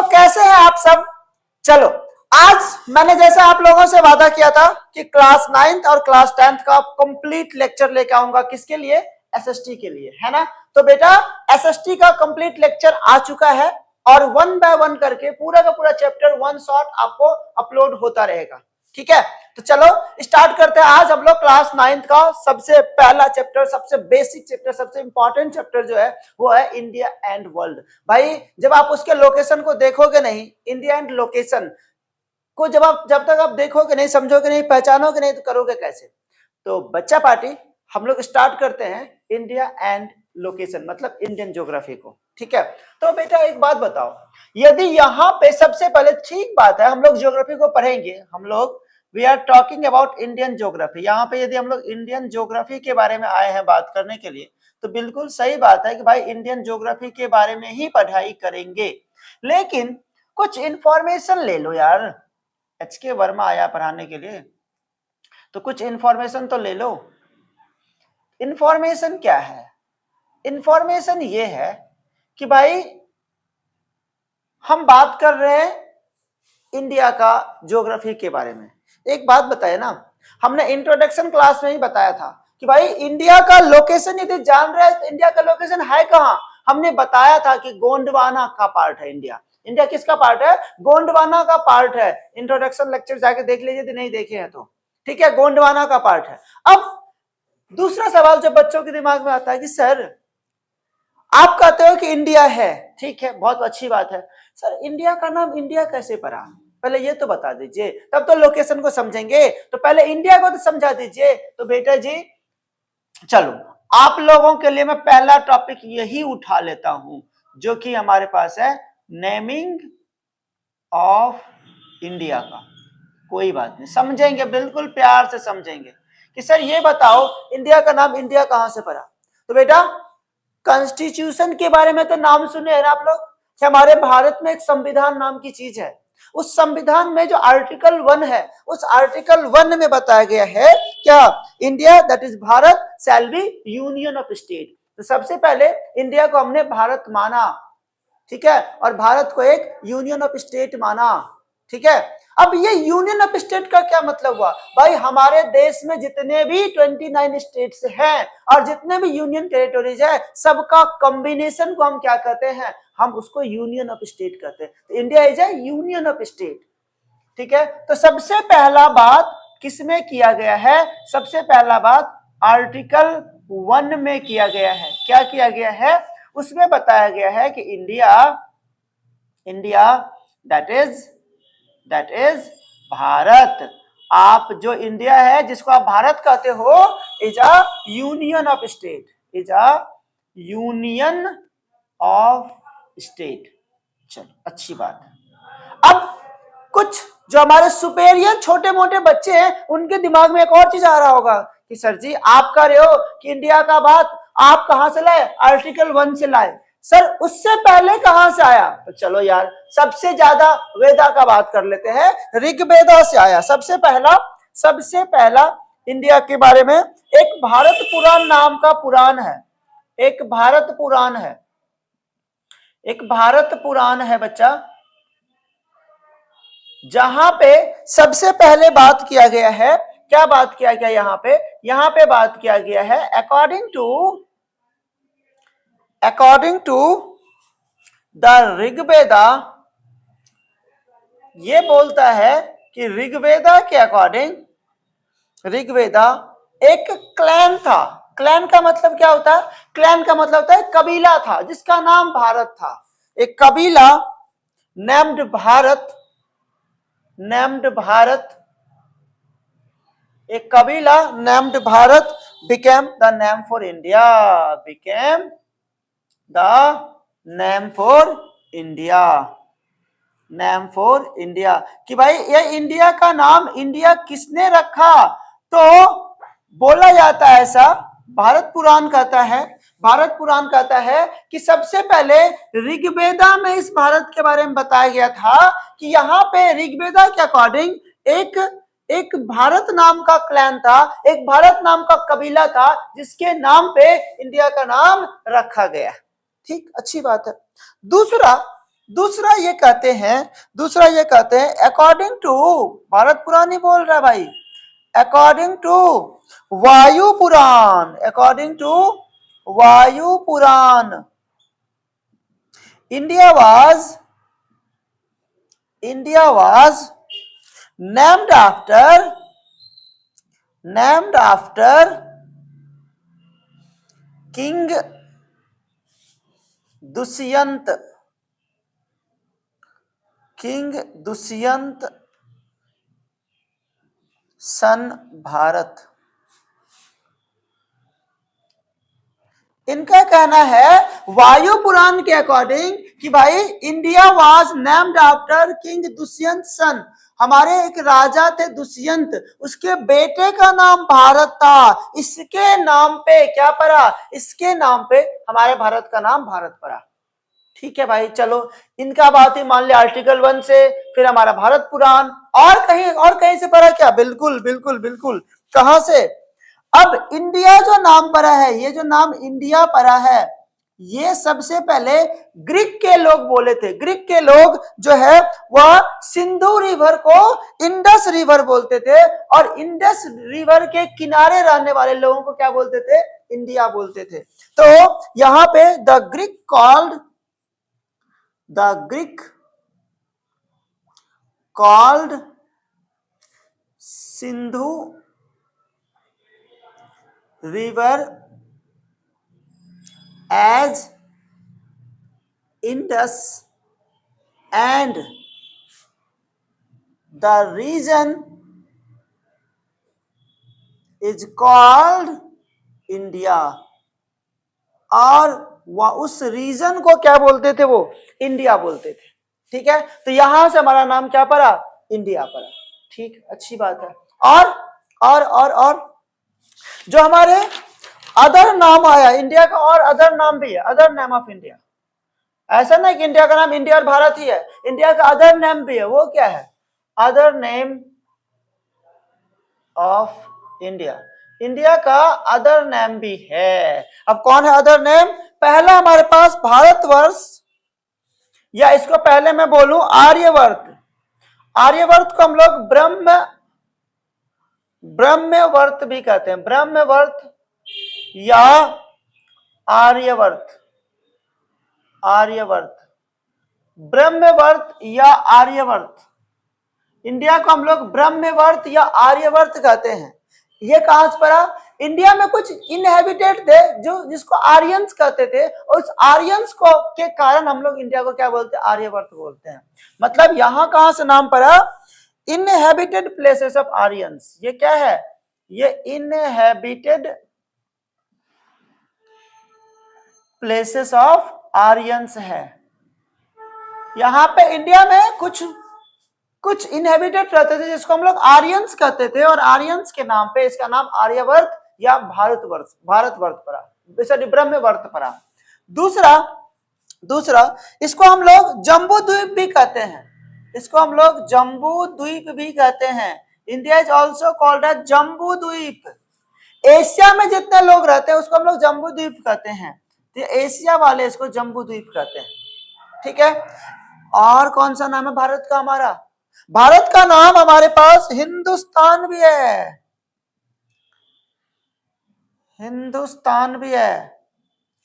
कैसे हैं आप सब? चलो, आज मैंने जैसे आप लोगों से वादा किया था कि क्लास 9th और क्लास 10th का कंप्लीट लेक्चर लेके आऊंगा। किसके लिए? एसएसटी के लिए, है ना। तो बेटा एसएसटी का कंप्लीट लेक्चर आ चुका है और वन बाय वन करके पूरा का पूरा चैप्टर वन शॉट आपको अपलोड होता रहेगा। ठीक है, तो चलो स्टार्ट करते हैं। आज हम लोग क्लास 9th का सबसे पहला चैप्टर, सबसे बेसिक चैप्टर, सबसे इंपॉर्टेंट चैप्टर जो है वो है इंडिया एंड वर्ल्ड। भाई जब आप उसके लोकेशन को देखोगे नहीं, इंडिया एंड लोकेशन को जब तक आप देखोगे नहीं, समझोगे नहीं, पहचानोगे नहीं, तो करोगे कैसे? तो बच्चा पार्टी हम लोग स्टार्ट करते हैं इंडिया एंड लोकेशन, मतलब इंडियन ज्योग्राफी को। ठीक है, तो बेटा एक बात बताओ, यदि यहाँ पे सबसे पहले, ठीक बात है हम लोग ज्योग्राफी को पढ़ेंगे, हम लोग we are talking about Indian geography. यहाँ पे यदि हम लोग इंडियन ज्योग्राफी के बारे में आए हैं बात करने के लिए, तो बिल्कुल सही बात है कि भाई इंडियन ज्योग्राफी के बारे में ही पढ़ाई करेंगे, लेकिन कुछ इंफॉर्मेशन ले लो यार। HK वर्मा आया पढ़ाने के लिए, तो कुछ इंफॉर्मेशन तो ले लो। इंफॉर्मेशन क्या है? इंफॉर्मेशन ये है कि भाई हम बात कर रहे हैं इंडिया का ज्योग्राफी के बारे में। एक बात बताए ना, हमने इंट्रोडक्शन क्लास में ही बताया था कि भाई इंडिया का लोकेशन यदि जान रहे हैं तो इंडिया का लोकेशन है कहाँ। हमने बताया था कि गोंडवाना का पार्ट है इंडिया। इंडिया किसका पार्ट है? गोंडवाना का पार्ट है। इंट्रोडक्शन लेक्चर जाके देख लीजिए यदि नहीं देखे हैं तो। ठीक है, गोंडवाना का पार्ट है। अब दूसरा सवाल जो बच्चों के दिमाग में आता है कि सर आप कहते हो कि इंडिया है, ठीक है, बहुत अच्छी बात है, सर इंडिया का नाम इंडिया कैसे पड़ा? पहले ये तो बता दीजिए, तब तो लोकेशन को समझेंगे। तो पहले इंडिया को तो समझा दीजिए। तो बेटा जी चलो, आप लोगों के लिए मैं पहला टॉपिक यही उठा लेता हूं जो कि हमारे पास है, नेमिंग ऑफ इंडिया का। कोई बात नहीं, समझेंगे, बिल्कुल प्यार से समझेंगे कि सर ये बताओ इंडिया का नाम इंडिया कहां से पड़ा। तो बेटा कॉन्स्टिट्यूशन के बारे में तो नाम सुने हैं ना आप लोग कि हमारे भारत में एक संविधान नाम की चीज है। उस संविधान में जो आर्टिकल 1 है, उस आर्टिकल 1 में बताया गया है क्या? India that is Bharat shall be union of state. तो सबसे पहले इंडिया को हमने भारत माना, ठीक है, और भारत को एक यूनियन ऑफ स्टेट माना। ठीक है, अब ये यूनियन ऑफ स्टेट का क्या मतलब हुआ? भाई हमारे देश में जितने भी 29 स्टेट्स हैं और जितने भी यूनियन टेरिटोरीज है, सबका कॉम्बिनेशन को हम क्या कहते हैं? हम उसको यूनियन ऑफ स्टेट कहते हैं। तो India is A union of state. ठीक है, तो सबसे पहला बात किसमें किया गया है? सबसे पहला बात आर्टिकल 1 में किया गया है। क्या किया गया है? उसमें बताया गया है कि इंडिया दैट इज भारत। आप जो इंडिया है जिसको आप भारत कहते हो, is a union of state, is a union of state. चलो अच्छी बात है। अब कुछ जो हमारे सुपेरियर छोटे मोटे बच्चे हैं उनके दिमाग में एक और चीज आ रहा होगा कि सर जी आप कह रहे हो कि इंडिया का बात आप कहां से लाए? आर्टिकल 1 से लाए। सर उससे पहले कहां से आया? तो चलो यार सबसे ज्यादा वेदा का बात कर लेते हैं। ऋग्वेदा से आया सबसे पहला इंडिया के बारे में एक भारत पुराण नाम का पुराण है। एक भारत पुराण है बच्चा, जहां पे सबसे पहले बात किया गया है। क्या बात किया गया यहाँ पे बात किया गया है अकॉर्डिंग टू द ऋग्वेदा। ये बोलता है कि ऋग्वेदा के अकॉर्डिंग, ऋग्वेदा एक क्लैन था। क्लैन का मतलब क्या होता है? क्लैन का मतलब होता है कबीला था जिसका नाम भारत था। एक कबीला नेम्ड भारत, एक कबीला named Bharat became the name for India, name for India कि भाई ये इंडिया का नाम इंडिया किसने रखा? तो बोला जाता है ऐसा, भारत पुराण कहता है कि सबसे पहले ऋग्वेदा में इस भारत के बारे में बताया गया था कि यहाँ पे ऋग्वेदा के अकॉर्डिंग एक भारत नाम का क्लैन था, एक भारत नाम का कबीला था जिसके नाम पे इंडिया का नाम रखा गया। ठीक, अच्छी बात है। दूसरा दूसरा ये कहते हैं अकॉर्डिंग टू, भारत पुराण ही बोल रहा है भाई, according to Vayu Purana, according to Vayu Purana, India was named after King Dushyant son Bharat. इनका कहना है वायु पुराण के अकॉर्डिंग कि भाई India was named after king Dushyant son, हमारे एक राजा थे दुष्यंत, उसके बेटे का नाम भारत था, इसके नाम पे क्या पड़ा, इसके नाम पे हमारे भारत का नाम भारत पड़ा। ठीक है भाई, चलो इनका बात ही मान लिया आर्टिकल 1 से, फिर हमारा भारत पुराण, और कहीं से पढ़ा क्या, बिल्कुल बिल्कुल बिल्कुल, कहां से, अब इंडिया जो नाम पड़ा है, ये जो नाम इंडिया पड़ा है, ये सबसे पहले ग्रीक के लोग बोले थे। ग्रीक के लोग जो है वह सिंधु रिवर को इंडस रिवर बोलते थे, और इंडस रिवर के किनारे रहने वाले लोगों को क्या बोलते थे, इंडिया बोलते थे। तो यहां पे the Greek called Sindhu river as Indus, and the region is called India, और वह उस रीजन को क्या बोलते थे, वो इंडिया बोलते थे। ठीक है, तो यहां से हमारा नाम क्या पड़ा, इंडिया पड़ा। ठीक, अच्छी बात है। और जो हमारे अदर नाम आया इंडिया का, और अदर नाम भी है, अदर नेम ऑफ इंडिया, ऐसा नहीं कि इंडिया का नाम इंडिया और भारत ही है, इंडिया का अदर नेम भी है, वो क्या है, other name of India, India का अदर नेम भी है। अब कौन है अदर नेम, पहला हमारे पास भारतवर्ष, या इसको पहले मैं बोलूं आर्यवर्त, आर्यवर्त को हम लोग ब्रह्मवर्त भी कहते हैं, ब्रह्मवर्त या आर्यवर्त, ब्रह्मवर्त या आर्यवर्त, इंडिया को हम लोग ब्रह्मवर्त या आर्यवर्त कहते हैं। ये कहां से पड़ा, इंडिया में कुछ इनहेबिटेड थे जो जिसको आर्यंस कहते थे, और उस आर्यंस को के कारण हम लोग इंडिया को क्या बोलते हैं, आर्यवर्त बोलते हैं। मतलब यहां कहां से नाम पड़ा, इनहेबिटेड प्लेसेस ऑफ आर्यंस। ये क्या है, ये इनहेबिटेड प्लेसेस ऑफ आर्यंस है। यहां पे इंडिया में कुछ इनहेबिटेड रहते थे जिसको हम लोग आर्यंस कहते थे, और आर्यंस के नाम पे इसका नाम आर्यवर्त या भारतवर्त पड़ा, सॉरी ब्रह्मवर्त पड़ा। दूसरा इसको हम लोग जम्बू द्वीप भी कहते हैं, इसको हम लोग जम्बू द्वीप भी कहते हैं। India is also called as Jambu Dweep. Asia में जितने लोग रहते हैं उसको हम लोग जम्बू द्वीप कहते हैं, तो एशिया वाले इसको जम्बू द्वीप कहते हैं। ठीक है, और कौन सा नाम है भारत का, हमारा भारत का नाम हमारे पास हिंदुस्तान भी है, हिंदुस्तान भी है,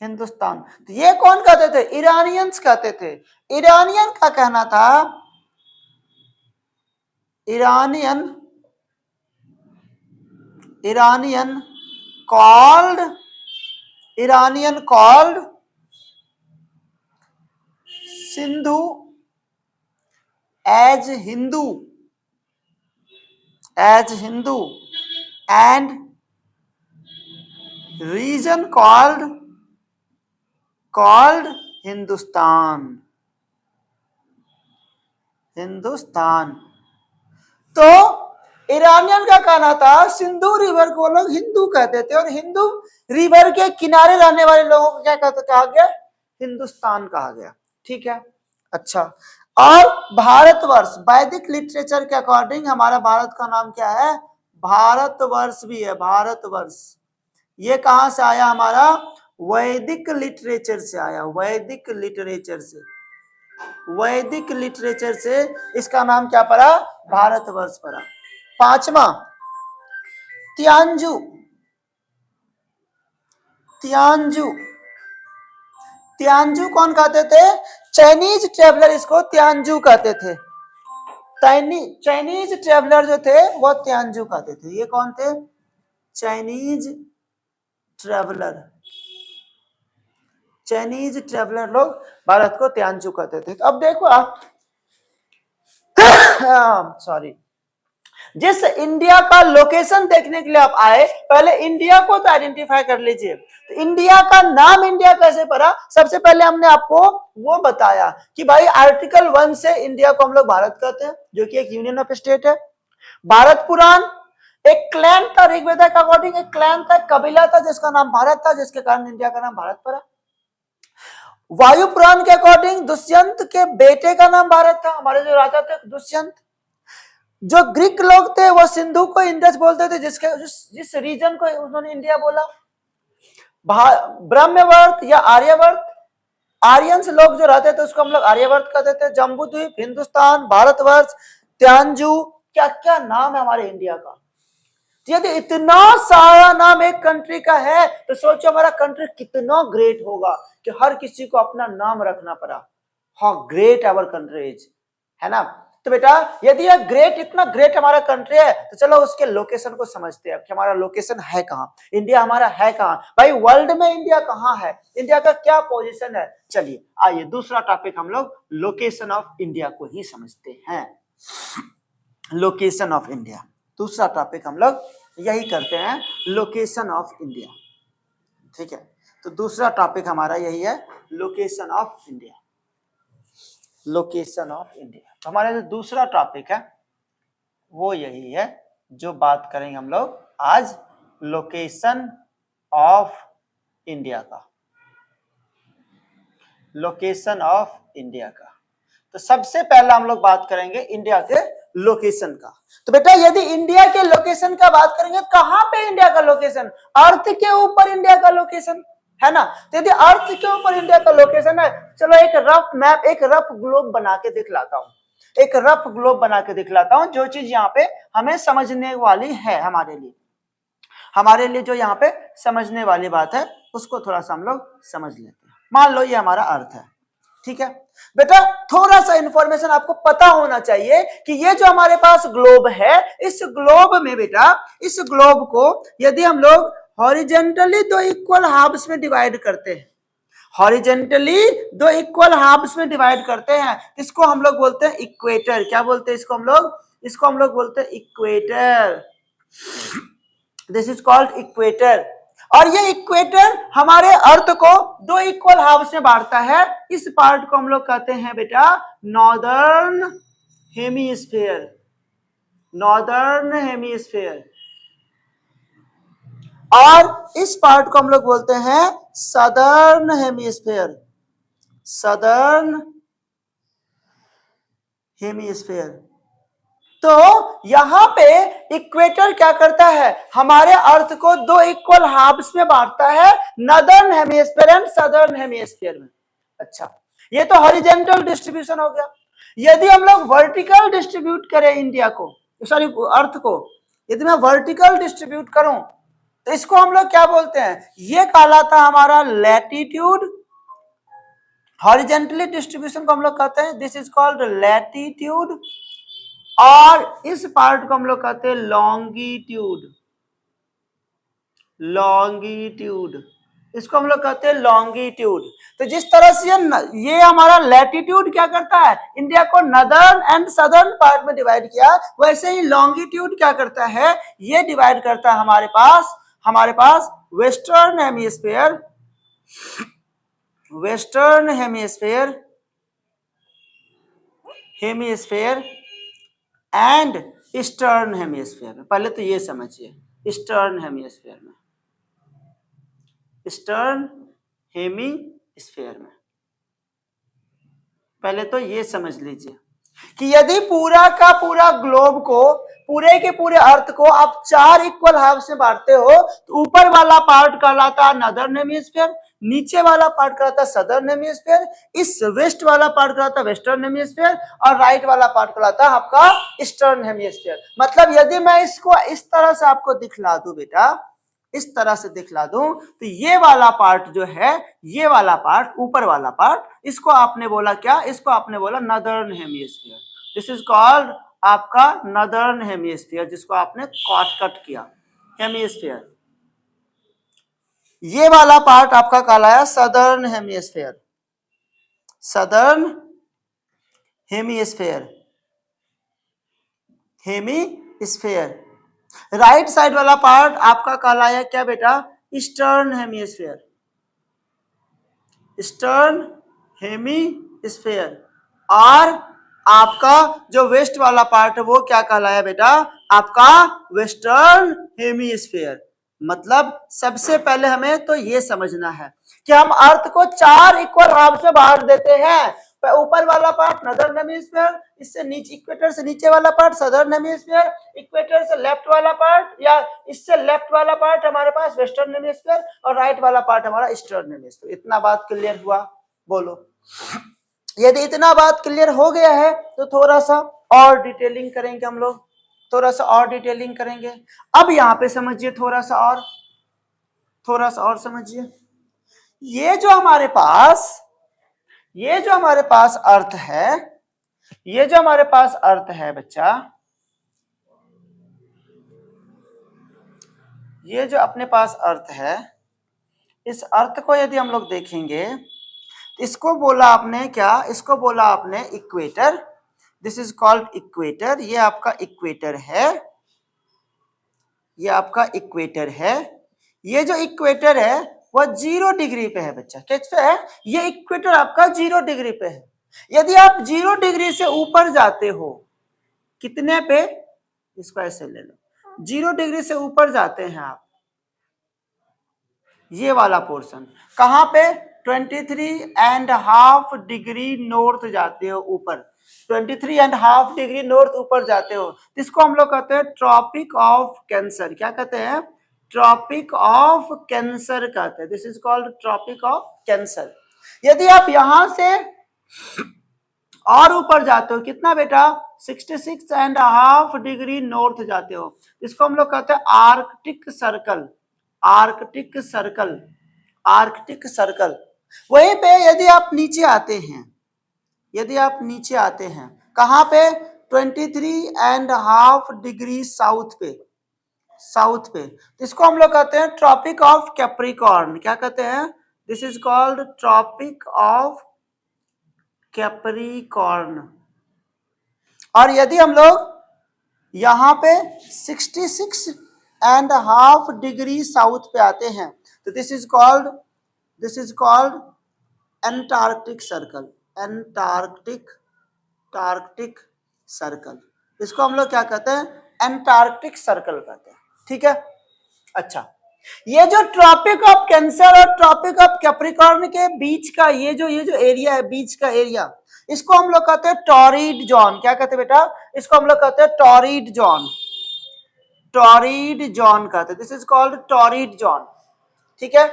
हिंदुस्तान। तो ये कौन कहते थे, ईरानियंस कहते थे। ईरानियन का कहना था, Iranian called Sindhu as Hindu, and region called Hindustan। तो ईरानियन का कहना था सिंधु रिवर को लोग हिंदू कहते थे, और हिंदू रिवर के किनारे रहने वाले लोगों को क्या कहा गया, हिंदुस्तान कहा गया। ठीक है, अच्छा। और भारतवर्ष, वैदिक लिटरेचर के अकॉर्डिंग हमारा भारत का नाम क्या है, भारतवर्ष भी है, भारतवर्ष। ये कहां से आया, हमारा वैदिक लिटरेचर से आया, वैदिक लिटरेचर से। वैदिक लिटरेचर से इसका नाम क्या पड़ा? भारतवर्ष पड़ा। पांचवा तियानजू। तियानजू, तियानजू कौन कहते थे? चाइनीज ट्रेवलर इसको तियानजू कहते थे। चाइनीज ट्रेवलर जो थे वो तियानजू कहते थे। ये कौन थे? Chinese traveller. चाइनीज ट्रेवलर लोग भारत को तियानजू कहते थे। अब देखो आप सॉरी, जिस इंडिया का लोकेशन देखने के लिए आप आए, पहले इंडिया को तो आइडेंटिफाई कर लीजिए। तो इंडिया का नाम इंडिया कैसे पड़ा? सबसे पहले हमने आपको वो बताया कि भाई आर्टिकल 1 से इंडिया को हम लोग भारत कहते हैं, जो कि एक यूनियन ऑफ स्टेट है। भारत पुराण एक क्लैन था, ऋग्वेद के अकॉर्डिंग एक क्लैन था, कबीला था जिसका नाम भारत था, जिसके कारण इंडिया का नाम भारत पड़ा। वायु पुराण के अकॉर्डिंग दुष्यंत के बेटे का नाम भारत था, हमारे जो राजा थे दुष्यंत। जो ग्रीक लोग थे वो सिंधु को इंडस बोलते थे, जिस रीजन को उन्होंने इंडिया बोला। ब्रह्मवर्त या आर्यवर्त, आर्यंस लोग जो रहते थे उसको हम लोग आर्यवर्त कहते थे। जम्बूद्वीप, हिंदुस्तान, भारतवर्ष, त्यांजू, क्या क्या नाम है हमारे इंडिया का। यदि इतना सारा नाम एक कंट्री का है तो सोचो हमारा कंट्री कितना ग्रेट होगा कि हर किसी को अपना नाम रखना पड़ा। How great our country is, है ना। तो बेटा यदि यह ग्रेट, इतना ग्रेट हमारा कंट्री है तो चलो उसके लोकेशन को समझते हैं कि हमारा लोकेशन है कहाँ, इंडिया हमारा है कहाँ। भाई वर्ल्ड में इंडिया कहाँ है, इंडिया का क्या पोजीशन है। चलिए आइए दूसरा टॉपिक हम लोग लोकेशन ऑफ इंडिया को ही समझते हैं। लोकेशन ऑफ इंडिया, दूसरा टॉपिक हम लोग यही करते हैं, लोकेशन ऑफ इंडिया। ठीक है, तो दूसरा टॉपिक हमारा यही है, location of India. Location of India, तो हमारा जो दूसरा टॉपिक है वो यही है, जो बात करेंगे हम लोग आज लोकेशन ऑफ इंडिया का। लोकेशन ऑफ इंडिया का, तो सबसे पहला हम लोग बात करेंगे इंडिया के लोकेशन का। तो बेटा यदि इंडिया के लोकेशन का बात करेंगे, कहां पे इंडिया का लोकेशन? अर्थ के ऊपर इंडिया का लोकेशन है ना। तो यदि अर्थ के ऊपर इंडिया का लोकेशन है, चलो एक रफ मैप, एक रफ ग्लोब बना के दिखलाता हूं, एक रफ ग्लोब बना के दिखलाता हूं। जो चीज यहाँ पे हमें समझने वाली है, हमारे लिए जो यहाँ पे समझने वाली बात है उसको थोड़ा सा हम लोग समझ लेते हैं। मान लो ये हमारा अर्थ है, ठीक है बेटा। थोड़ा सा इंफॉर्मेशन आपको पता होना चाहिए कि ये जो हमारे पास ग्लोब है, इस ग्लोब में बेटा, इस ग्लोब को यदि हम लोग हॉरिजेंटली दो इक्वल हाफ्स में डिवाइड करते हैं, हॉरिजेंटली दो इक्वल हाफ्स में डिवाइड करते हैं, इसको हम लोग बोलते हैं इक्वेटर। क्या बोलते हैं इसको हम लोग? इसको हम लोग बोलते हैं equator. This is called equator. और ये इक्वेटर हमारे अर्थ को दो इक्वल हाफ्स में बांटता है। इस पार्ट को हम लोग कहते हैं बेटा नॉर्दर्न हेमीस्फीयर, नॉर्दर्न हेमीस्फीयर। और इस पार्ट को हम लोग बोलते हैं सदर्न हेमीस्फीयर, सदर्न हेमीस्फीयर। तो यहां पे इक्वेटर क्या करता है? हमारे अर्थ को दो इक्वल हाफ्स में बांटता है, northern hemisphere and southern hemisphere में। अच्छा, ये तो हॉरिजॉन्टल डिस्ट्रीब्यूशन हो गया। यदि हम लोग वर्टिकल डिस्ट्रीब्यूट करें इंडिया को, सॉरी अर्थ को, यदि मैं वर्टिकल डिस्ट्रीब्यूट करूं तो इसको हम लोग क्या बोलते हैं? ये कहलाता हमारा लैटिट्यूड। हॉरिजॉन्टली डिस्ट्रीब्यूशन को हम लोग कहते हैं, दिस इज कॉल्ड लैटिट्यूड। और इस पार्ट को हम लोग कहते हैं लॉन्गिट्यूड, लॉन्गिट्यूड, इसको हम लोग कहते हैं लॉन्गिट्यूड। तो जिस तरह से ये हमारा लैटिट्यूड क्या करता है? इंडिया को नॉर्दर्न एंड सदर्न पार्ट में डिवाइड किया, वैसे ही लॉन्गिट्यूड क्या करता है? ये डिवाइड करता है हमारे पास western hemisphere, western hemisphere, hemisphere and eastern hemisphere में। पहले तो ये समझिए, ईस्टर्न हेमीस्फीयर में, ईस्टर्न हेमीस्फीयर में पहले तो ये समझ लीजिए कि यदि पूरा का पूरा ग्लोब को पूरे के पूरे अर्थ को आप 4 इक्वल हाफ में बांटते हो तो ऊपर वाला पार्ट कहलाता नॉर्दर्न हेमिस्फीयर, नीचे वाला पार्ट कहलाता सदर्न हेमिस्फीयर, इस वेस्ट वाला पार्ट कहलाता वेस्टर्न हेमिस्फीयर और राइट वाला पार्ट कहलाता आपका ईस्टर्न हेमिस्फीयर। मतलब यदि मैं इसको इस तरह से आपको दिखला दूं बेटा, इस तरह से दिखला दूं तो ये वाला पार्ट जो है, ये वाला पार्ट ऊपर वाला पार्ट, इसको आपने बोला क्या, इसको आपने बोला northern hemisphere. This is called आपका नॉर्दर्न हेमिस्फीयर, जिसको आपने कट किया हेमिस्फीयर। ये वाला पार्ट आपका कहलाया southern hemisphere, southern hemisphere, hemisphere. Right side वाला पार्ट आपका कहलाया क्या बेटा, ईस्टर्न हेमिस्फीयर, ईस्टर्न हेमिस्फीयर। और आपका जो वेस्ट वाला पार्ट है वो क्या कहलाया बेटा, आपका वेस्टर्न हेमिस्फीयर। मतलब सबसे पहले हमें तो ये समझना है कि हम अर्थ को 4 इक्वल हाफ से बांट देते हैं। ऊपर वाला पार्ट नॉर्दर्न हेमिस्फीयर, इससे नीचे इक्वेटर से नीचे वाला पार्ट सदर्न हेमिस्फीयर, इक्वेटर से लेफ्ट वाला पार्ट या इससे लेफ्ट वाला पार्ट हमारे पास वेस्टर्न हेमिस्फीयर और राइट वाला पार्ट हमारा ईस्टर्न हेमिस्फीयर। इतना बात क्लियर हुआ? बोलो। यदि इतना बात क्लियर हो गया है तो थोड़ा सा और डिटेलिंग करेंगे हम लोग, थोड़ा सा और डिटेलिंग करेंगे। अब यहाँ पे समझिए, थोड़ा सा और समझिए। ये जो हमारे पास अर्थ है, ये जो हमारे पास अर्थ है बच्चा, ये जो अपने पास अर्थ है, इस अर्थ को यदि हम लोग देखेंगे, इसको बोला आपने क्या, इसको बोला आपने equator. This is called equator. ये आपका इक्वेटर है, ये आपका इक्वेटर है। ये जो इक्वेटर है वह 0 डिग्री पे है बच्चा। कैसे है? ये इक्वेटर आपका 0 डिग्री पे है। यदि आप 0 डिग्री से ऊपर जाते हो, कितने पे, इसको ऐसे ले लो, 0 डिग्री से ऊपर जाते हैं आप, ये वाला पोर्शन कहां पे, 23.5 डिग्री नॉर्थ जाते हो ऊपर, 23.5 डिग्री नॉर्थ ऊपर जाते हो, इसको हम लोग कहते हैं ट्रॉपिक ऑफ कैंसर। क्या कहते हैं? ट्रॉपिक ऑफ कैंसर कहते हैं। This is called Tropic of Cancer. यदि आप यहां से और ऊपर जाते हो, कितना बेटा, 66.5 डिग्री नॉर्थ जाते हो, इसको हम लोग कहते हैं Arctic circle, Arctic circle, Arctic circle. वहीं पे यदि आप नीचे आते हैं, यदि आप नीचे आते हैं कहां पे, 23.5 डिग्री साउथ पे, साउथ पे, इसको हम लोग कहते हैं ट्रॉपिक ऑफ कैप्रिकॉर्न। क्या कहते हैं? This is called Tropic of Capricorn. और यदि हम लोग यहां पे 66.5 डिग्री साउथ पे आते हैं तो this is called Antarctic circle, Antarctic circle. इसको हम लोग क्या कहते हैं? एंटार्क्टिक सर्कल कहते हैं। ठीक है, अच्छा। ये जो ट्रॉपिक ऑफ कैंसर और ट्रॉपिक ऑफ कैप्रिकॉर्न के बीच का ये जो एरिया है, बीच का एरिया, इसको हम लोग कहते हैं टॉरिड जोन। क्या कहते हैं बेटा? इसको हम लोग कहते हैं टॉरिड जोन, टॉरिड जोन कहते हैं। This is called torrid zone. ठीक है,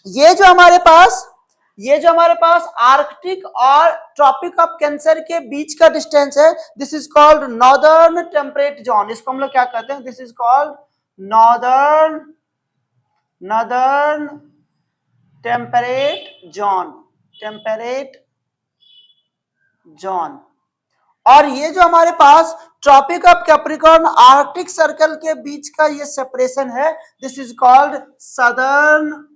ये जो हमारे पास आर्कटिक और ट्रॉपिक ऑफ कैंसर के बीच का डिस्टेंस है, this is called northern temperate zone. इसको हम लोग क्या कहते हैं? This is called northern temperate zone, temperate zone. और ये जो हमारे पास tropic of capricorn arctic circle के बीच का ये सेपरेशन है, this is called southern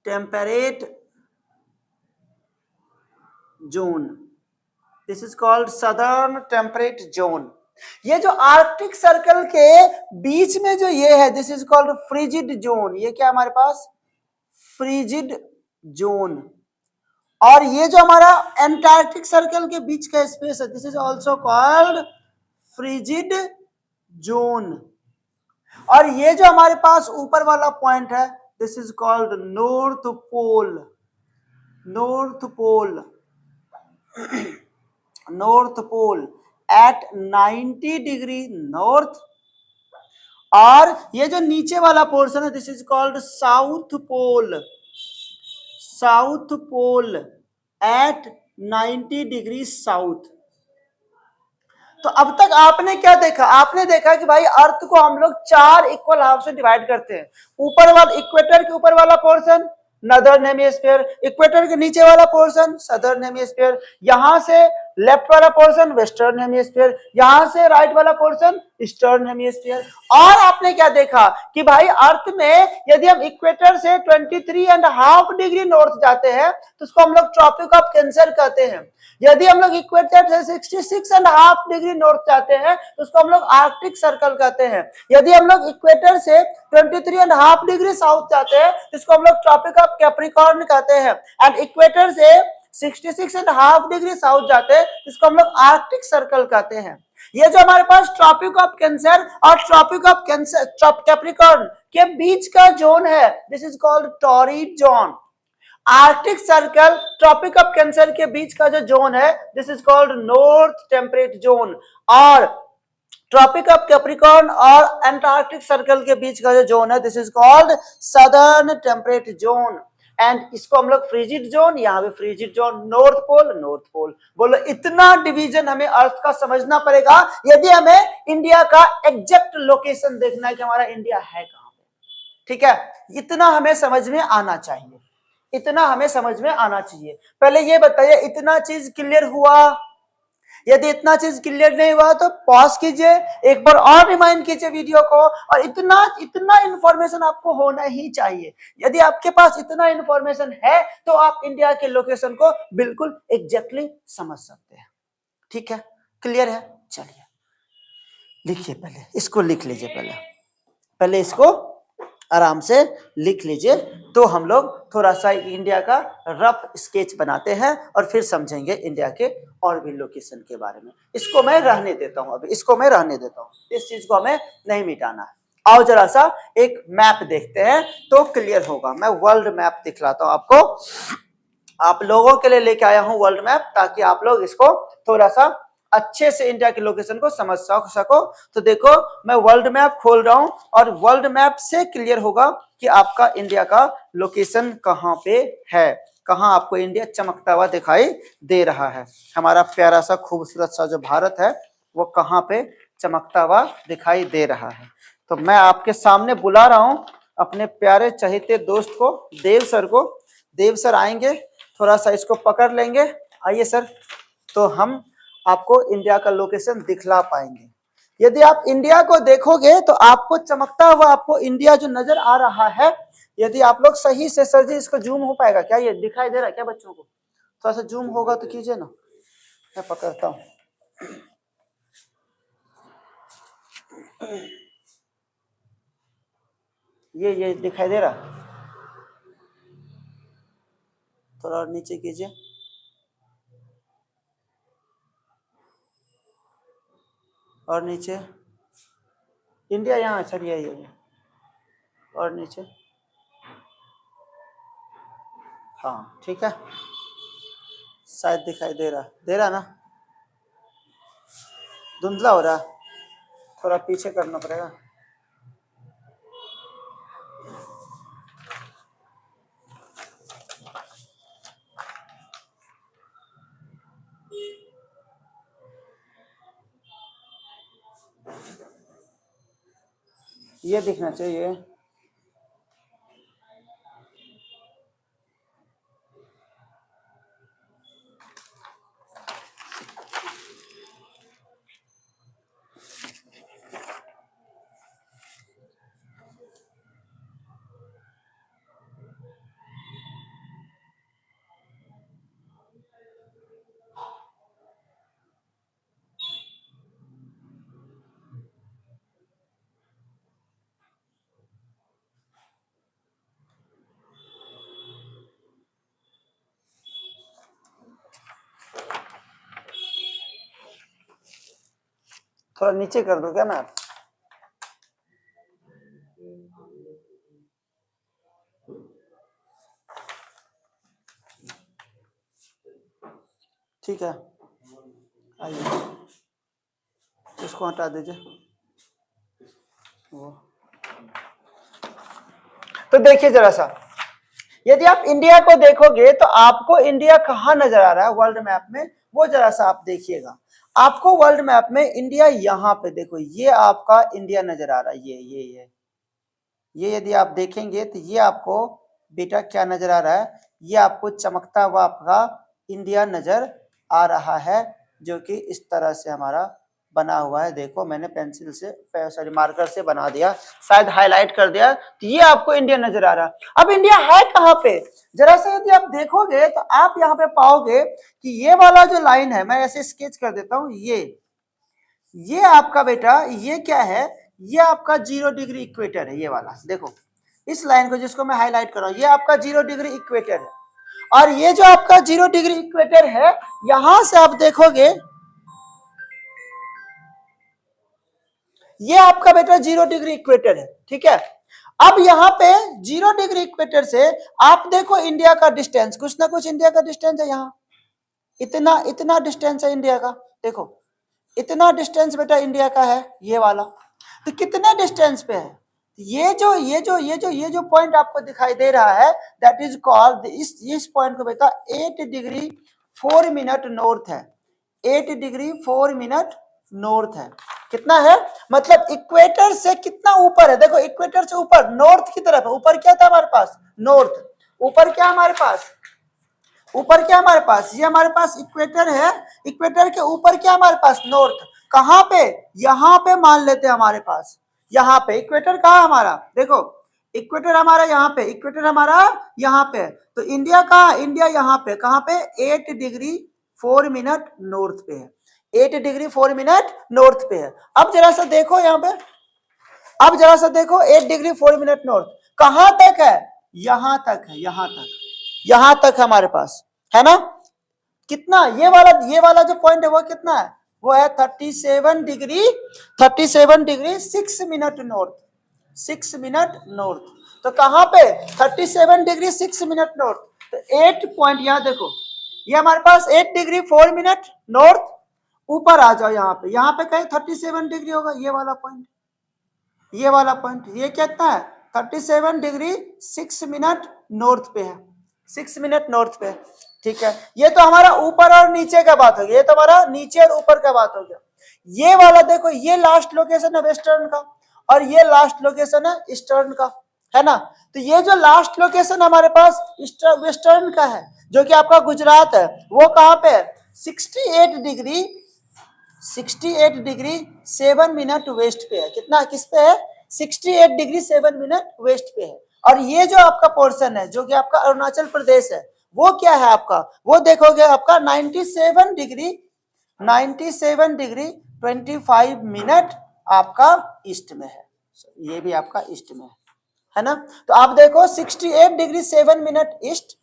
temperate zone. This is called southern temperate zone. ये जो आर्कटिक सर्कल के बीच में जो ये है, this is called frigid zone. ये क्या हमारे पास? Frigid zone. और ये जो हमारा एंटार्क्टिक सर्कल के बीच का स्पेस है, this is also called frigid zone. और ये जो हमारे पास ऊपर वाला पॉइंट है, this is called North Pole, North Pole. North Pole at 90 degree north, और ये जो नीचे वाला पोर्शन है this is called South Pole, South Pole at 90 degree south. तो अब तक आपने क्या देखा, आपने देखा कि भाई अर्थ को हम लोग 4 इक्वल हाफ से डिवाइड करते हैं। ऊपर वाला इक्वेटर के ऊपर वाला पोर्शन नदर्न हेमिस्फीयर, इक्वेटर के नीचे वाला पोर्शन सदर्न हेमिस्फीयर, यहां से लेफ्ट वाला पोर्शन वेस्टर्न हेमिस्फीयर, यहां से राइट वाला पोर्शन ईस्टर्न हेमिस्फीयर। और आपने क्या देखा कि भाई अर्थ में यदि हम इक्वेटर से 23.5 डिग्री नॉर्थ जाते हैं तो उसको हम लोग ट्रॉपिक ऑफ कैंसर कहते हैं। यदि हम लोग इक्वेटर से 66.5 डिग्री नॉर्थ जाते हैं तो उसको हम लोग आर्कटिक सर्कल कहते हैं। यदि हम लोग इक्वेटर से 23.5 डिग्री साउथ जाते हैं तो इसको हम लोग ट्रॉपिक ऑफ कैप्रिकॉर्न कहते हैं। एंड इक्वेटर से 66.5 डिग्री साउथ जाते हैं तो इसको हम लोग आर्कटिक सर्कल कहते हैं। ये जो हमारे पास ट्रॉपिक ऑफ कैंसर और ट्रॉपिक ऑफ कैप्रिकॉर्न के बीच का जोन है this is called torrid zone. Arctic Circle Tropic of cancer के बीच का जो जोन है this is called north temperate zone, और ट्रॉपिक ऑफ कैप्रिकॉर्न और एंटार्क्टिक सर्कल के बीच का जो जोन है this is called southern temperate zone. And इसको हम लोग फ्रीजिड जोन, यहाँ पे frigid zone, North Pole North Pole. बोलो इतना डिवीजन हमें अर्थ का समझना पड़ेगा यदि हमें इंडिया का एग्जैक्ट लोकेशन देखना है कि हमारा इंडिया है कहां पे। ठीक है, इतना हमें समझ में आना चाहिए, इतना हमें समझ में आना चाहिए। पहले ये बताइए इतना चीज क्लियर हुआ? यदि इतना चीज क्लियर नहीं हुआ तो पॉज कीजिए, एक बार और रिमाइंड कीजिए वीडियो को। और इतना इतना इंफॉर्मेशन आपको होना ही चाहिए। यदि आपके पास इतना इंफॉर्मेशन है तो आप इंडिया के लोकेशन को बिल्कुल एग्जैक्टली समझ सकते हैं। ठीक है, क्लियर है? चलिए लिखिए, पहले इसको लिख लीजिए, पहले इसको आराम से लिख लीजिए, तो हम लोग थोड़ा सा इंडिया का रफ स्केच बनाते हैं और फिर समझेंगे इंडिया के और भी लोकेशन के बारे में। इसको मैं रहने देता हूं, अभी इसको मैं रहने देता हूं, इस चीज को हमें नहीं मिटाना है। आओ जरा सा एक मैप देखते हैं तो क्लियर होगा। मैं वर्ल्ड मैप दिखलाता हूं आपको, आप लोगों के लिए लेके आया हूं वर्ल्ड मैप, ताकि आप लोग इसको थोड़ा सा अच्छे से इंडिया के लोकेशन को समझ सको। तो देखो मैं वर्ल्ड मैप खोल रहा हूं और वर्ल्ड मैप से क्लियर होगा कि आपका इंडिया का लोकेशन कहां पे है, कहां आपको इंडिया चमकता हुआ दिखाई दे रहा है। हमारा प्यारा सा खूबसूरत सा जो भारत है वो कहां पे चमकता हुआ दिखाई दे रहा है। तो मैं आपके सामने बुला रहा हूं अपने प्यारे चहेते दोस्त को, देव सर को। देव सर आएंगे, थोड़ा सा इसको पकड़ लेंगे, आइए सर। तो हम आपको इंडिया का लोकेशन दिखला पाएंगे। यदि आप इंडिया को देखोगे तो आपको चमकता हुआ आपको इंडिया जो नजर आ रहा है, यदि आप लोग सही से, सर जी इसको जूम हो पाएगा क्या, ये दिखाई दे रहा है क्या बच्चों को? थोड़ा सा जूम होगा तो कीजिए ना, मैं पकड़ता हूँ। ये दिखाई दे रहा, थोड़ा और नीचे कीजिए, और नीचे। इंडिया यहाँ सर, ये और नीचे, हाँ ठीक है, शायद दिखाई दे रहा ना, धुंधला हो रहा, थोड़ा पीछे करना पड़ेगा। ये दिखना चाहिए, थोड़ा नीचे कर दो क्या मैप? ठीक है, आइए इसको हटा दीजिए वो। तो देखिए जरा सा, यदि आप इंडिया को देखोगे तो आपको इंडिया कहाँ नजर आ रहा है वर्ल्ड मैप में, वो जरा सा आप देखिएगा। आपको वर्ल्ड मैप में इंडिया यहाँ पे देखो, ये आपका इंडिया नजर आ रहा है, ये यदि आप देखेंगे तो ये आपको बेटा क्या नजर आ रहा है, ये आपको चमकता हुआ आपका इंडिया नजर आ रहा है, जो कि इस तरह से हमारा बना हुआ है। देखो मैंने पेंसिल से सॉरी मार्कर से बना दिया, शायद हाईलाइट कर दिया, तो ये आपको इंडिया नजर आ रहा है। अब इंडिया है कहाँ पे, जरा सा यदि आप देखोगे तो आप यहाँ पे पाओगे कि ये वाला जो लाइन है, मैं ऐसे स्केच कर देता हूँ, ये आपका बेटा ये क्या है, ये आपका 0 डिग्री इक्वेटर है, ये वाला देखो इस लाइन को जिसको मैं हाईलाइट कर रहा हूं, ये आपका 0 डिग्री इक्वेटर है। और ये जो आपका 0 डिग्री इक्वेटर है, यहां से आप देखोगे ये आपका बेटा 0 डिग्री इक्वेटर है, ठीक है। अब यहाँ पे 0 डिग्री इक्वेटर से आप देखो इंडिया का डिस्टेंस, कुछ ना कुछ इंडिया का डिस्टेंस है, यहाँ इतना डिस्टेंस है इंडिया का, देखो इतना डिस्टेंस बेटा इंडिया का है ये वाला। तो कितने डिस्टेंस पे है, ये जो पॉइंट आपको दिखाई दे रहा है, दैट इज कॉल्ड, इस पॉइंट को बेटा 8 डिग्री 4 मिनट नॉर्थ है, 8 डिग्री 4 मिनट नॉर्थ है। कितना है, मतलब इक्वेटर से कितना ऊपर है, देखो इक्वेटर से ऊपर नॉर्थ की तरफ है। ऊपर क्या था हमारे पास, नॉर्थ, ऊपर क्या हमारे पास, ऊपर क्या हमारे पास, ये हमारे पास इक्वेटर है, इक्वेटर के ऊपर क्या हमारे पास, नॉर्थ। कहां पे, यहाँ पे मान लेते हैं हमारे पास, यहाँ पे इक्वेटर कहाँ हमारा, देखो इक्वेटर हमारा यहाँ पे, इक्वेटर हमारा यहाँ पे, तो इंडिया कहाँ, इंडिया यहाँ पे, कहाँ पे 8 डिग्री 4 मिनट नॉर्थ पे है, 8 डिग्री 4 मिनट नॉर्थ पे है। अब जरा सा देखो यहाँ पे, अब जरा सा देखो 8 डिग्री 4 मिनट नॉर्थ कहां तक है, यहां तक है, यहां तक हमारे पास है ना। कितना, ये वाला जो पॉइंट है वो कितना है, वो है 37 degree 6 minute north, 6 minute north. तो कहां पे 37 डिग्री 6 मिनट नॉर्थ, तो 8 पॉइंट यहाँ देखो, ये हमारे पास 8 डिग्री 4 मिनट नॉर्थ। ऊपर आ जाओ यहाँ पे कहीं 37 डिग्री होगा, ये वाला पॉइंट, ये कितना है 37 डिग्री 6 मिनट नॉर्थ पे है, 6 मिनट नॉर्थ पे है, ठीक है। ये तो हमारा ऊपर और नीचे का बात हो गया, ये तो हमारा नीचे और ऊपर का बात हो गया। ये वाला देखो, ये लास्ट लोकेशन है वेस्टर्न का, और ये लास्ट लोकेशन है ईस्टर्न का, है ना। तो ये जो लास्ट लोकेशन हमारे पास वेस्टर्न का है, जो कि आपका गुजरात है, वो कहाँ पे है, 68 डिग्री 7 मिनट वेस्ट पे है। कितना, किस पे है, 68 डिग्री 7 मिनट वेस्ट पे है। और ये जो आपका पोर्शन है, जो कि आपका अरुणाचल प्रदेश है, वो क्या है आपका, वो देखोगे आपका 97 डिग्री 25 मिनट आपका ईस्ट में है, ये भी आपका ईस्ट में है ना। तो आप देखो 68 degree 7 minute east,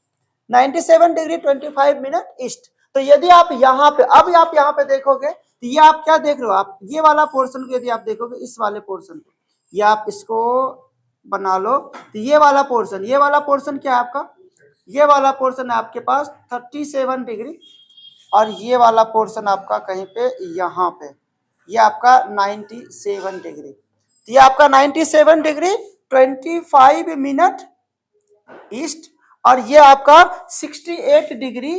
97 degree 25 minute east. तो यदि आप यहाँ पे, अब आप यहाँ पे देखोगे तो ये आप क्या देख रहे हो, आप ये वाला पोर्शन को यदि आप देखोगे, इस वाले पोर्शन को, ये आप इसको बना लो, तो ये वाला पोर्शन क्या है आपका, ये वाला पोर्शन है आपके पास 37 डिग्री, और ये वाला पोर्शन आपका कहीं पे यहाँ पे, ये आपका 97 डिग्री, तो ये आपका 97 डिग्री 25 मिनट ईस्ट, और ये आपका 68 डिग्री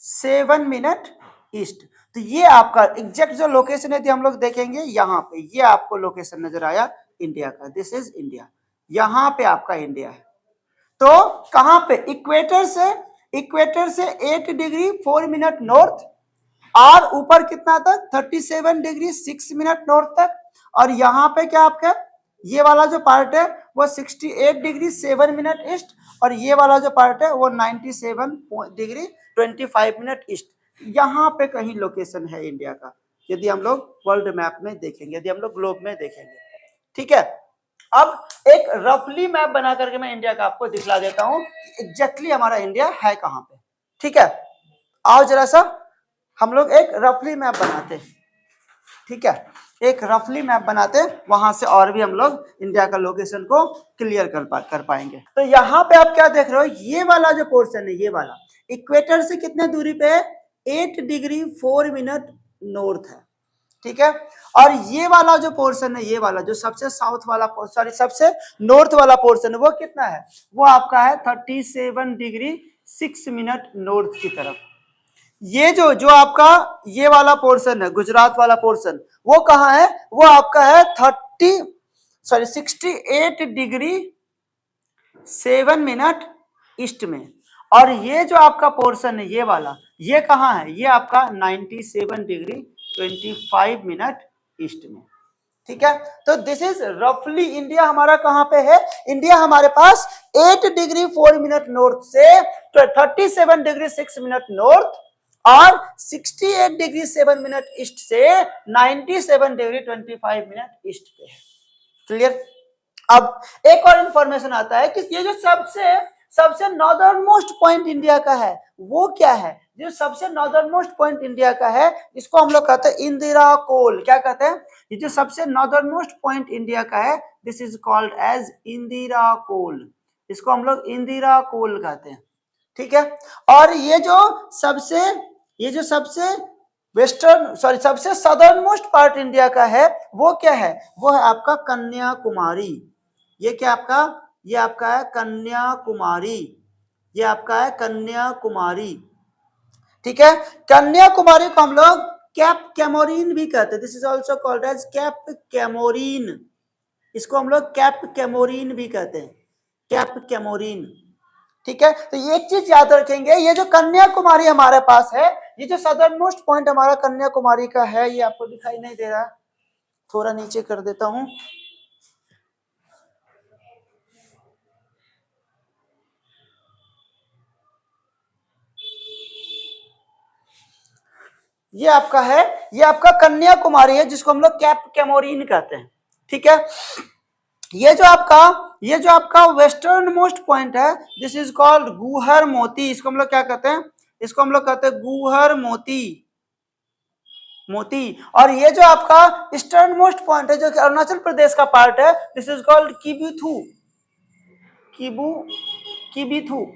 7 मिनट ईस्ट। तो ये आपका एग्जैक्ट जो लोकेशन है, हम लोग देखेंगे यहाँ पे, ये आपको लोकेशन नजर आया इंडिया का, दिस इज इंडिया, यहाँ पे आपका इंडिया है। तो कहां पे, इक्वेटर से 8 डिग्री 4 मिनट नॉर्थ, और ऊपर कितना तक 37 डिग्री 6 मिनट नॉर्थ तक, और यहाँ पे क्या आपका ये वाला जो पार्ट है वो 68 डिग्री 7 मिनट ईस्ट, और ये वाला जो पार्ट है वो 97 डिग्री 25 मिनट ईस्ट। यहाँ पे कहीं लोकेशन है इंडिया का, यदि हम लोग वर्ल्ड मैप में देखेंगे, यदि हम लोग ग्लोब में देखेंगे, ठीक है। अब एक रफली मैप बना करके मैं इंडिया का आपको दिखला देता हूं एग्जैक्टली हमारा इंडिया है कहां पे, ठीक है। आओ जरा सा हम लोग एक रफली मैप बनाते हैं, ठीक है, एक रफली मैप बनाते हैं, वहां से और भी हम लोग इंडिया का लोकेशन को क्लियर कर पाएंगे। तो यहाँ पे आप क्या देख रहे हो, ये वाला जो पोर्शन है, ये वाला इक्वेटर से कितने दूरी पे है, 8 डिग्री 4 मिनट नॉर्थ है, ठीक है। और ये वाला जो पोर्शन है, ये वाला जो सबसे साउथ वाला सॉरी सबसे नॉर्थ वाला पोर्शन है, वो कितना है, वो आपका है 37 डिग्री 6 मिनट नॉर्थ की तरफ। ये जो आपका ये वाला पोर्शन है, गुजरात वाला पोर्शन, वो कहाँ है, वो आपका है 68 डिग्री 7 मिनट ईस्ट में। और ये जो आपका पोर्शन है, ये वाला, ये कहाँ है, ये आपका 97 डिग्री 25 मिनट ईस्ट में, ठीक है। तो दिस इज रफली इंडिया हमारा कहां पे है, इंडिया हमारे पास 8 डिग्री 4 मिनट नॉर्थ से 37 डिग्री 6 मिनट नॉर्थ और 68 डिग्री 7 मिनट ईस्ट से 97 डिग्री 25 मिनट ईस्ट पे है। क्लियर। अब एक और इंफॉर्मेशन आता है कि ये जो सबसे नॉर्दर्न मोस्ट पॉइंट इंडिया का है, वो क्या है, जो सबसे नॉर्दर्न मोस्ट पॉइंट इंडिया का है, इसको हम लोग कहते हैं इंदिरा कोल। क्या कहते हैं, ये जो सबसे नॉर्दर्न मोस्ट पॉइंट इंडिया का है, this is called as Indira col, इसको हम लोग इंदिरा कोल कहते हैं, ठीक है। और ये जो सबसे वेस्टर्न सॉरी सबसे सदर्न मोस्ट पार्ट इंडिया का है, वो क्या है, वो है आपका कन्याकुमारी। ये क्या आपका, ये आपका है कन्याकुमारी, ये आपका है कन्याकुमारी, ठीक है। कन्याकुमारी को हम लोग कैप कैमोरीन भी कहते हैं, this is also called as Cape Comorin, इसको हम लोग कैप कैमोरीन भी कहते हैं, कैप कैमोरीन, ठीक है। तो ये एक चीज याद रखेंगे, ये जो कन्याकुमारी हमारे पास है, ये जो सदर्न मोस्ट पॉइंट हमारा कन्याकुमारी का है, ये आपको दिखाई नहीं दे रहा, थोड़ा नीचे कर देता हूं, ये आपका है, ये आपका कन्याकुमारी है, जिसको हम लोग कैप कैमोरीन कहते हैं, ठीक है। ये जो आपका वेस्टर्न मोस्ट पॉइंट है, दिस इज कॉल्ड गुहर मोती, इसको हम लोग क्या कहते हैं, इसको हम लोग कहते हैं गुहर मोती, मोती। और ये जो आपका ईस्टर्न मोस्ट पॉइंट है, जो कि अरुणाचल प्रदेश का पार्ट है, this is called Kibithu, Kibithu,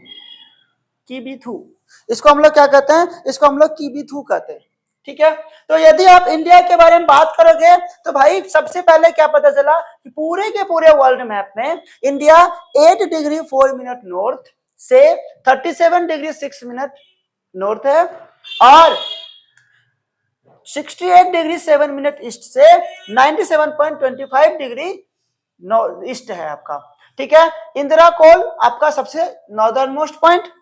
Kibithu, इसको हम लोग क्या कहते हैं, इसको हम लोग किबिथु कहते हैं, ठीक है। तो यदि आप इंडिया के बारे में बात करोगे, तो भाई सबसे पहले क्या पता चला कि पूरे के पूरे वर्ल्ड मैप में इंडिया 8 डिग्री 4 मिनट नॉर्थ से 37 डिग्री 6 मिनट नॉर्थ है, और 68 डिग्री 7 मिनट ईस्ट से 97.25 डिग्री ईस्ट है आपका, ठीक है। इंदिरा कोल आपका सबसे नॉर्दर्न मोस्ट पॉइंट,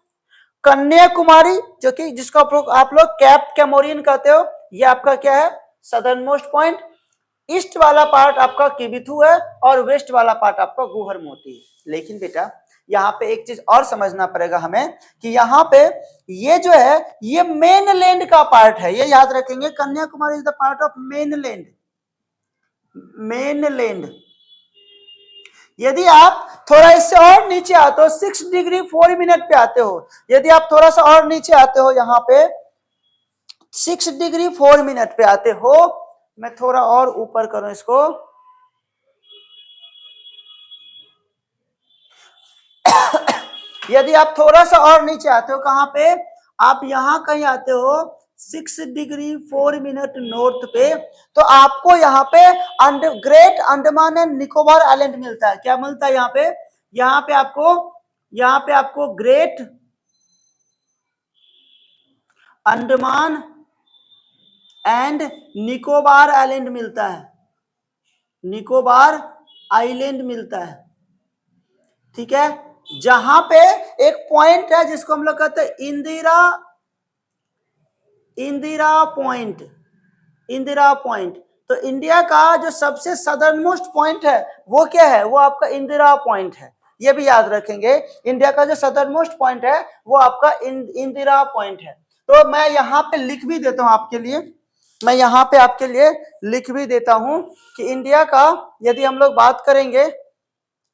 कन्याकुमारी जो कि जिसको आप लोग कैप कैमोरीन कहते हो, ये आपका क्या है, सदर्न मोस्ट पॉइंट। ईस्ट वाला पार्ट आपका किबिथु है और वेस्ट वाला पार्ट आपका गुहर मोती है। लेकिन बेटा यहाँ पे एक चीज और समझना पड़ेगा हमें कि यहाँ पे ये जो है, ये मेन लैंड का पार्ट है, ये याद रखेंगे, Kanyakumari is the part of main land, main land. यदि आप थोड़ा इससे और नीचे आते हो, 6 डिग्री 4 मिनट पे आते हो, यदि आप थोड़ा सा और नीचे आते हो, यहाँ पे 6 डिग्री 4 मिनट पे आते हो, मैं थोड़ा और ऊपर करूं इसको, यदि आप थोड़ा सा और नीचे आते हो, कहां पे, आप यहां कहीं आते हो 6 डिग्री 4 मिनट नॉर्थ पे, तो आपको यहाँ पे great Andaman and Nicobar island मिलता है। क्या मिलता है यहाँ पे, यहाँ पे आपको great Andaman and Nicobar island मिलता है, निकोबार आइलैंड मिलता है, ठीक है। जहां पे एक पॉइंट है जिसको हम लोग कहते हैं इंदिरा पॉइंट, इंदिरा पॉइंट। तो इंडिया का जो सबसे सदर्न मोस्ट पॉइंट है, वो क्या है, वो आपका इंदिरा पॉइंट है, ये भी याद रखेंगे। इंडिया का जो सदर्न मोस्ट पॉइंट है, वो आपका इंदिरा पॉइंट है। तो मैं यहाँ पे लिख भी देता हूं आपके लिए, मैं यहाँ पे आपके लिए लिख भी देता हूं कि इंडिया का यदि हम लोग बात करेंगे,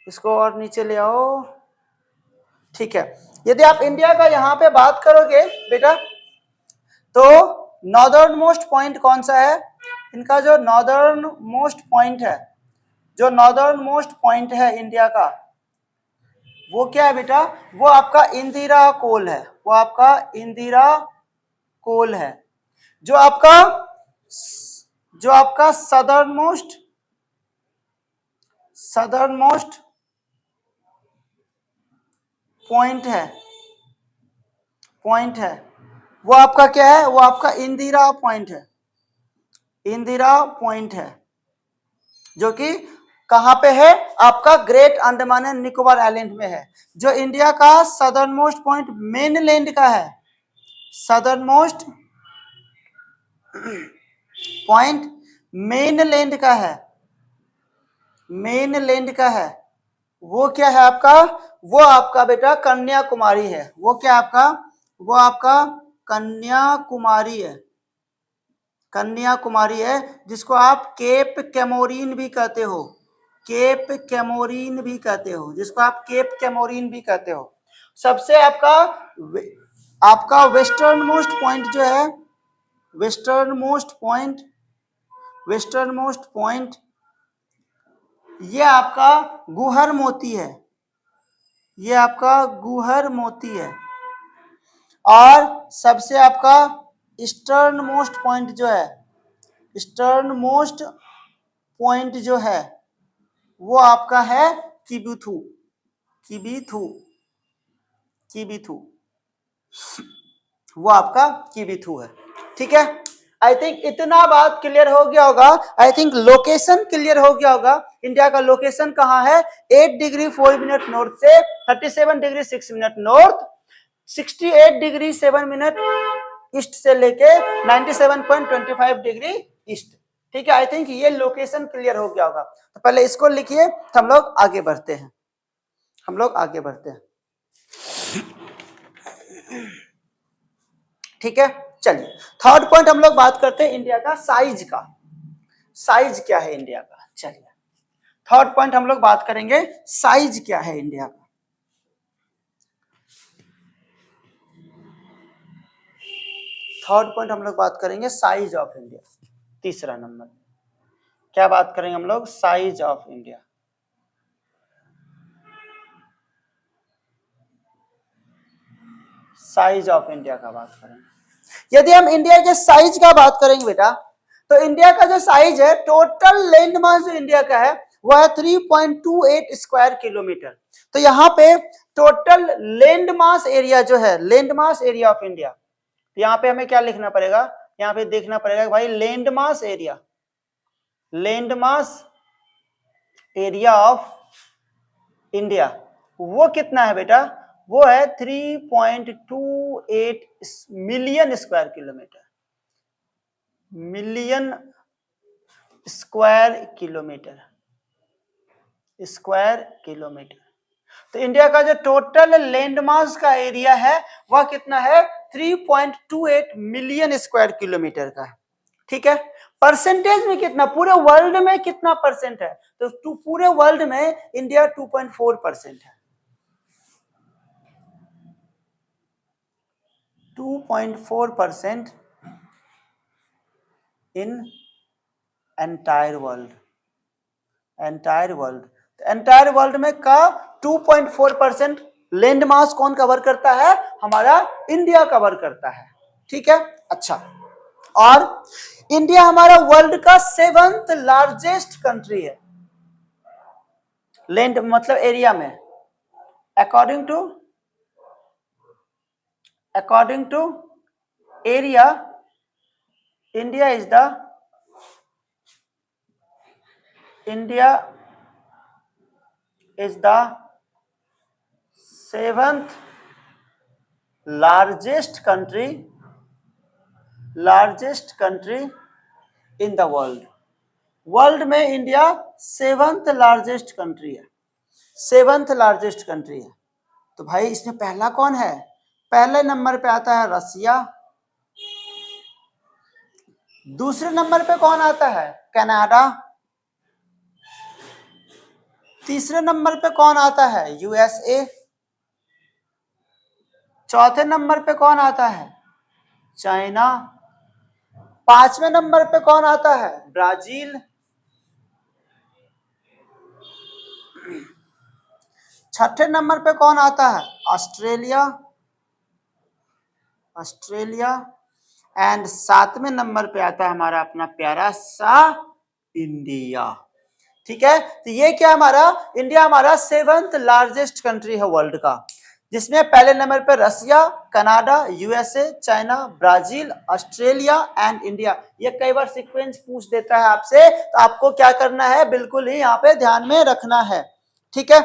इसको और नीचे ले आओ, ठीक है। यदि आप इंडिया का यहाँ पे बात करोगे बेटा, तो नॉर्दर्न मोस्ट पॉइंट कौन सा है, इनका जो नॉर्दर्न मोस्ट पॉइंट है, जो नॉर्दर्न मोस्ट पॉइंट है इंडिया का, वो क्या है बेटा, वो आपका इंदिरा कोल है, वो आपका इंदिरा कोल है। जो आपका जो आपका सदर्न मोस्ट पॉइंट है वो आपका क्या है, वो आपका इंदिरा पॉइंट है, इंदिरा पॉइंट है, जो कि कहां पे है, आपका great Andaman and Nicobar island में है। जो इंडिया का सदर्न मोस्ट पॉइंट मेनलैंड का है, सदर्न मोस्ट पॉइंट मेनलैंड का है, मेनलैंड का है, वो क्या है आपका, वो आपका बेटा कन्याकुमारी है। वो क्या आपका, वो आपका कन्याकुमारी है, कन्याकुमारी है, जिसको आप केप कैमोरीन भी कहते हो, केप कैमोरीन भी कहते हो, जिसको आप केप कैमोरीन भी कहते हो। सबसे आपका वेस्टर्न मोस्ट पॉइंट जो है, वेस्टर्न मोस्ट पॉइंट ये आपका गुहर मोती है, ये आपका गुहर मोती है। और सबसे आपका ईस्टर्न मोस्ट पॉइंट जो है, ईस्टर्न मोस्ट पॉइंट जो है वो आपका है किबिथु, किबिथु, किबिथु, वो आपका किबिथु है। ठीक है, आई थिंक इतना बात क्लियर हो गया होगा। आई थिंक लोकेशन क्लियर हो गया होगा। इंडिया का लोकेशन कहाँ है, 8 डिग्री 4 मिनट नॉर्थ से 37 degree 6 minute north, 68 degree 7 minute east से लेके 97.25 डिग्री ईस्ट। ठीक है, आई थिंक ये लोकेशन क्लियर हो गया होगा। तो पहले इसको लिखिए, तो हम लोग आगे बढ़ते हैं, हम लोग आगे बढ़ते हैं। ठीक है, चलिए थर्ड पॉइंट हम लोग बात करते हैं इंडिया का साइज का। साइज क्या है इंडिया का, चलिए थर्ड पॉइंट हम लोग बात करेंगे, साइज क्या है इंडिया का। थर्ड पॉइंट हम लोग बात करेंगे साइज ऑफ इंडिया। तीसरा नंबर क्या बात करेंगे हम लोग, size of India. Size of India का बात करेंगे। यदि हम इंडिया के साइज का बात करेंगे बेटा, तो इंडिया का जो साइज है, टोटल लैंड मास जो इंडिया का है वह है 3.28 स्क्वायर किलोमीटर। तो यहाँ पे टोटल लैंड मास एरिया जो है, land mass area of India, यहाँ पे हमें क्या लिखना पड़ेगा, यहाँ पे देखना पड़ेगा भाई land mass area, land mass area of India वो कितना है बेटा, वो है 3.28 million square kilometre, million square kilometre, square kilometre. तो इंडिया का जो टोटल लैंड मास का एरिया है वह कितना है, 3.28 मिलियन स्क्वायर किलोमीटर का है। ठीक है, परसेंटेज में कितना, पूरे वर्ल्ड में कितना परसेंट है, तो पूरे वर्ल्ड में इंडिया 2.4% है, 2.4% in entire world, entire world. Entire world में का 2.4% लैंड मास कौन कवर करता है, हमारा इंडिया कवर करता है। ठीक है, अच्छा, और इंडिया हमारा वर्ल्ड का 7th लार्जेस्ट कंट्री है, लैंड मतलब एरिया में, according to area, India is the 7th largest country in the world. World में इंडिया 7th लार्जेस्ट कंट्री है, 7th लार्जेस्ट कंट्री है। तो भाई इसमें पहला कौन है, पहले नंबर पे आता है रसिया, दूसरे नंबर पे कौन आता है, कनाडा, तीसरे नंबर पे कौन आता है, यूएसए, चौथे नंबर पे कौन आता है, चाइना, पांचवें नंबर पे कौन आता है, ब्राजील, छठे नंबर पे कौन आता है, ऑस्ट्रेलिया, एंड 7वें नंबर पे आता है हमारा अपना प्यारा सा इंडिया। ठीक है, तो ये क्या हमारा इंडिया हमारा 7th लार्जेस्ट कंट्री है वर्ल्ड का, जिसमें पहले नंबर पे Russia, Canada, USA, China, Brazil, Australia and India. ये कई बार सीक्वेंस पूछ देता है आपसे, तो आपको क्या करना है, बिल्कुल ही यहाँ पे ध्यान में रखना है। ठीक है,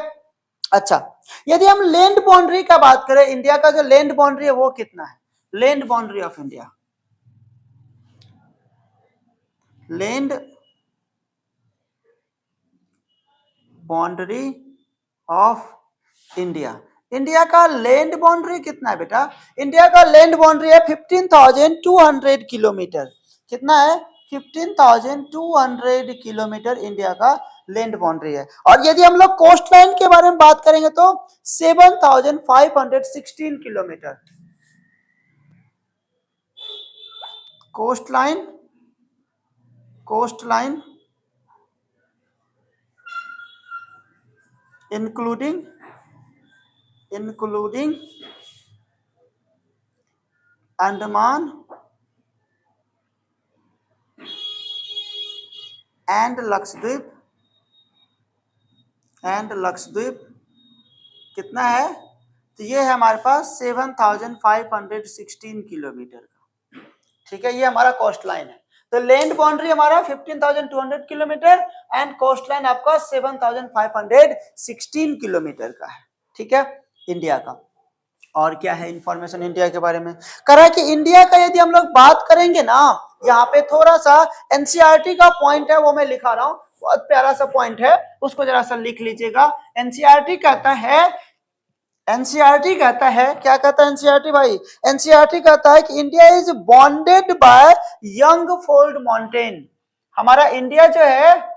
अच्छा, यदि हम लैंड बाउंड्री का बात करें, इंडिया का जो लैंड बाउंड्री है वो कितना है, land boundary of India, land boundary of India, India का लैंड बाउंड्री कितना है बेटा, इंडिया का लैंड बाउंड्री है 15,200 किलोमीटर। कितना है, 15,200 किलोमीटर इंडिया का लैंड बाउंड्री है। और यदि हम लोग कोस्ट लाइन के बारे में बात करेंगे तो 7,516 kilometre coast line, coast line including Andaman and Lakshadweep कितना है, तो ये है हमारे पास 7,516 किलोमीटर का। ठीक है, ये हमारा कोस्ट लाइन है। तो लैंड बाउंड्री हमारा 15,200 किलोमीटर एंड कोस्ट लाइन आपका 7,516 किलोमीटर का है। ठीक है, इंडिया का। और क्या है इंफॉर्मेशन इंडिया के बारे में, करा कि इंडिया का यदि हम लोग बात करेंगे ना, यहाँ पे थोड़ा सा एनसीईआरटी का पॉइंट है वो मैं लिखा रहा हूँ, बहुत प्यारा सा पॉइंट है, उसको जरा सा लिख लीजिएगा। एनसीईआरटी कहता है, एनसीईआरटी कहता है, क्या कहता है एनसीईआरटी भाई, एनसीईआरटी कहता है कि India is bounded by young fold mountain. हमारा इंडिया जो है,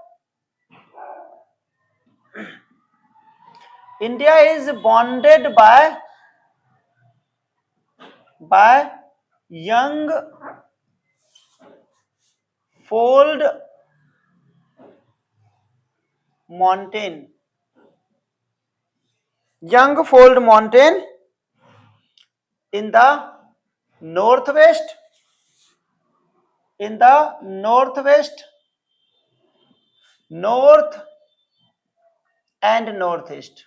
India is bounded by young fold mountain, young fold mountain in the northwest, north and northeast,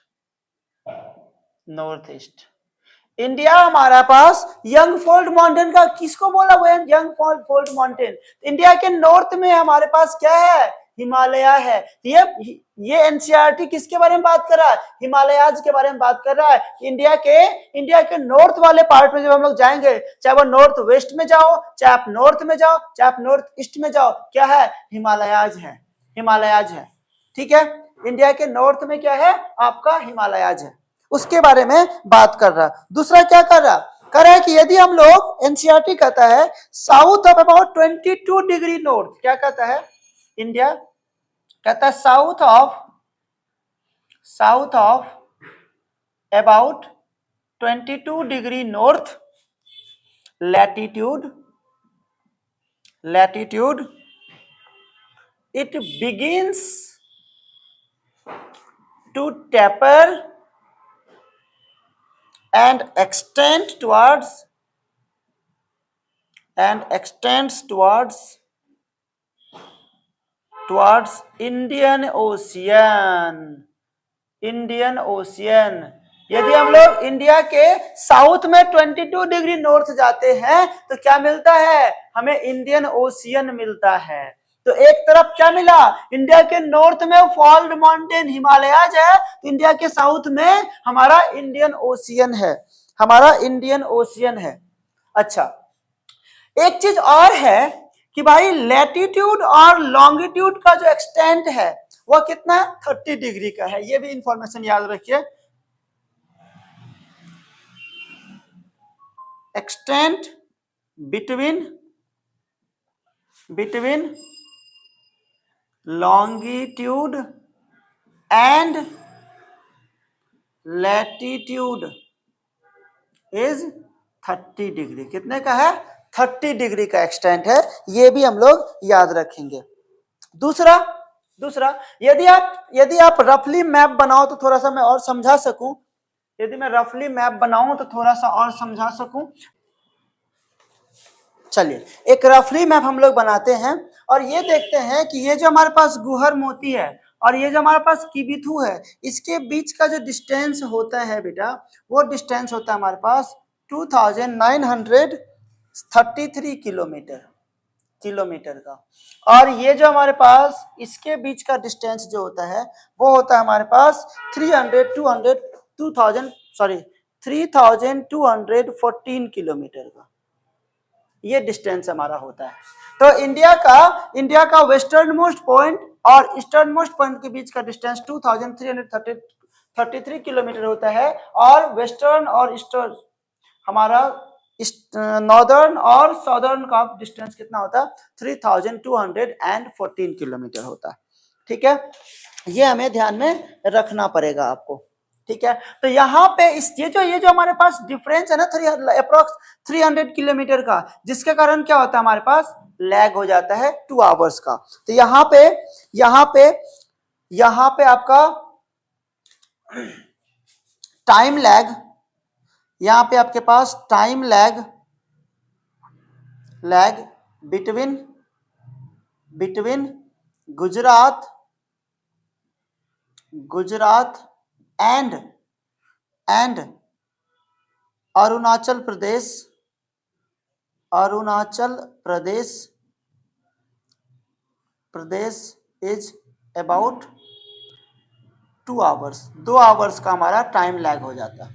India हमारा पास यंग फोल्ड माउंटेन का, किसको बोला वो यंग फोल्ड माउंटेन, इंडिया के north में हमारे पास क्या है, हिमालय है। ये एनसीईआरटी किसके बारे में बात कर रहा है, हिमालयाज के बारे में बात कर रहा है। इंडिया के नॉर्थ वाले पार्ट में जब हम लोग जाएंगे, चाहे वो नॉर्थ वेस्ट में जाओ, चाहे आप नॉर्थ में जाओ, चाहे आप नॉर्थ ईस्ट में जाओ, क्या है, हिमालयाज है, हिमालयाज है। ठीक है, इंडिया के नॉर्थ में क्या है, आपका हिमालयाज है, उसके बारे में बात कर रहा। दूसरा क्या कर रहा, कह रहा है कि यदि हम लोग, एनसीईआरटी कहता है south of about 22 degree north, क्या कहता है, इंडिया कहता है south of about 22 degree north latitude it begins to taper and extends towards Indian Ocean। यदि हम लोग इंडिया के साउथ में 22 डिग्री नॉर्थ जाते हैं तो क्या मिलता है, हमें इंडियन ओशियन मिलता है। तो एक तरफ क्या मिला, इंडिया के नॉर्थ में फोल्ड माउंटेन हिमालयाज है, तो इंडिया के साउथ में हमारा इंडियन ओशियन है, हमारा इंडियन ओशियन है। अच्छा, एक चीज और है कि भाई लैटिट्यूड और लॉन्गिट्यूड का जो एक्सटेंट है वह कितना है, 30 डिग्री का है। ये भी इंफॉर्मेशन याद रखिए, extent between longitude and latitude is 30 degree. कितने का है, 30 डिग्री का एक्सटेंट है, ये भी हम लोग याद रखेंगे। दूसरा यदि आप रफली मैप बनाओ तो थोड़ा सा मैं और समझा सकूं, यदि मैं रफली मैप बनाऊं तो थोड़ा सा और समझा सकूं। चलिए एक रफली मैप हम लोग बनाते हैं और ये देखते हैं कि ये जो हमारे पास गुहर मोती है और ये जो हमारे पास किबिथु है, इसके बीच का जो डिस्टेंस होता है बेटा, वो डिस्टेंस होता है हमारे पास 2933 किलोमीटर का। और ये जो हमारे पास इसके बीच का डिस्टेंस जो होता है वो होता है हमारे पास 3214 किलोमीटर का। ये डिस्टेंस हमारा होता है। तो इंडिया का वेस्टर्न मोस्ट पॉइंट और ईस्टर्न मोस्ट पॉइंट के बीच का डिस्टेंस 2333 किलोमीटर होता है और वेस्टर्न और ईस्टर्न हमारा नॉर्दर्न और साउदर्न का डिस्टेंस कितना होता है 3214 किलोमीटर होता है। ठीक है, ये हमें ध्यान में रखना पड़ेगा आपको। ठीक है, तो यहाँ पे ये जो हमारे पास डिफरेंस है ना अप्रोक्स 300 किलोमीटर का, जिसके कारण क्या होता है हमारे पास लैग हो जाता है 2 आवर्स का। तो यहाँ पे आपका टाइम लैग, यहाँ पे आपके पास time lag between Gujarat and Arunachal Pradesh is about 2 hours. 2 hours का हमारा टाइम लैग हो जाता है,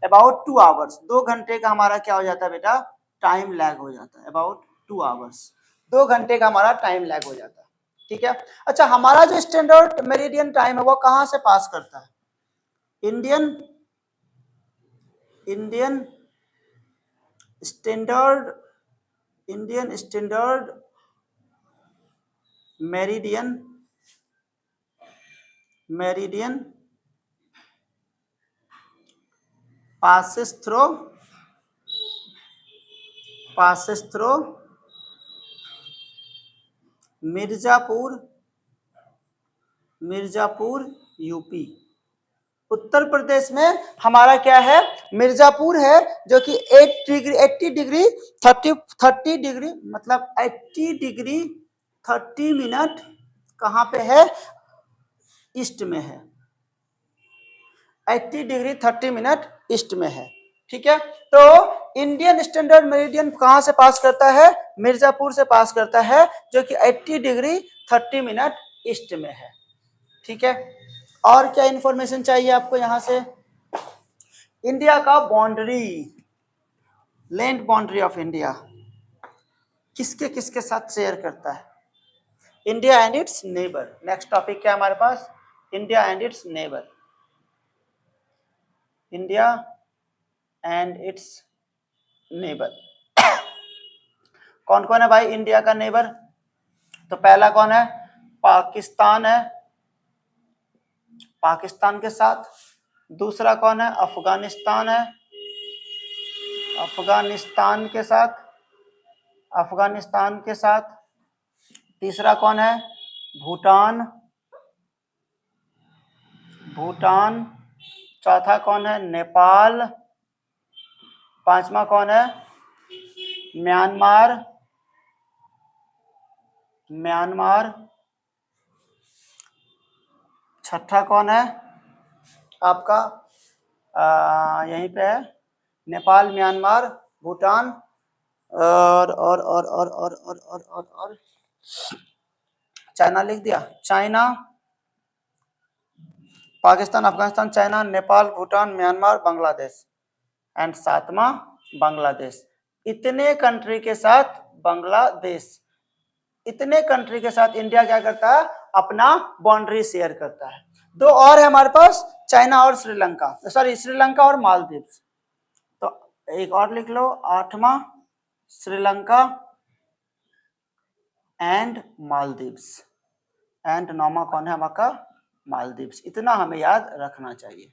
अबाउट 2 आवर्स। 2 घंटे का हमारा क्या हो जाता है बेटा, टाइम लैग हो जाता है, अबाउट 2 आवर्स। 2 घंटे का हमारा टाइम लैग हो जाता है। ठीक है, अच्छा हमारा जो स्टैंडर्ड मेरिडियन टाइम है वो कहां से पास करता है, Indian standard meridian passes through Mirzapur UP. Uttar Pradesh में हमारा क्या है, मिर्जापुर है, जो कि 80 डिग्री 30 मिनट कहां पे है, ईस्ट में है। 80 डिग्री 30 मिनट ईस्ट में है। ठीक है, तो इंडियन स्टैंडर्ड मेरिडियन कहां से पास करता है, मिर्जापुर से पास करता है, जो कि 80 डिग्री 30 मिनट ईस्ट में है। ठीक है, और क्या इंफॉर्मेशन चाहिए आपको यहां से, इंडिया का boundary, land boundary of India किसके साथ शेयर करता है, India and its neighbour. Next topic क्या हमारे पास, India and its neighbour. India and its neighbour कौन कौन है भाई इंडिया का नेबर, तो पहला कौन है, पाकिस्तान है, पाकिस्तान के साथ। दूसरा कौन है, अफगानिस्तान है, अफगानिस्तान के साथ। तीसरा कौन है, भूटान। चौथा कौन है, नेपाल। पांचवा कौन है, म्यांमार। छठा कौन है आपका, यहीं पे है, नेपाल, म्यांमार, भूटान और चाइना लिख दिया, China, Pakistan, Afghanistan, China, Nepal, Bhutan, Myanmar, Bangladesh and सातवां बांग्लादेश। इतने कंट्री के साथ इंडिया क्या करता है, अपना बाउंड्री शेयर करता है। 2 और है हमारे पास, चाइना और श्रीलंका और मालदीव्स। तो एक और लिख लो, 8वां श्रीलंका एंड मालदीव्स, एंड 9वां कौन है हमारा, मालदीव्स। इतना हमें याद रखना चाहिए,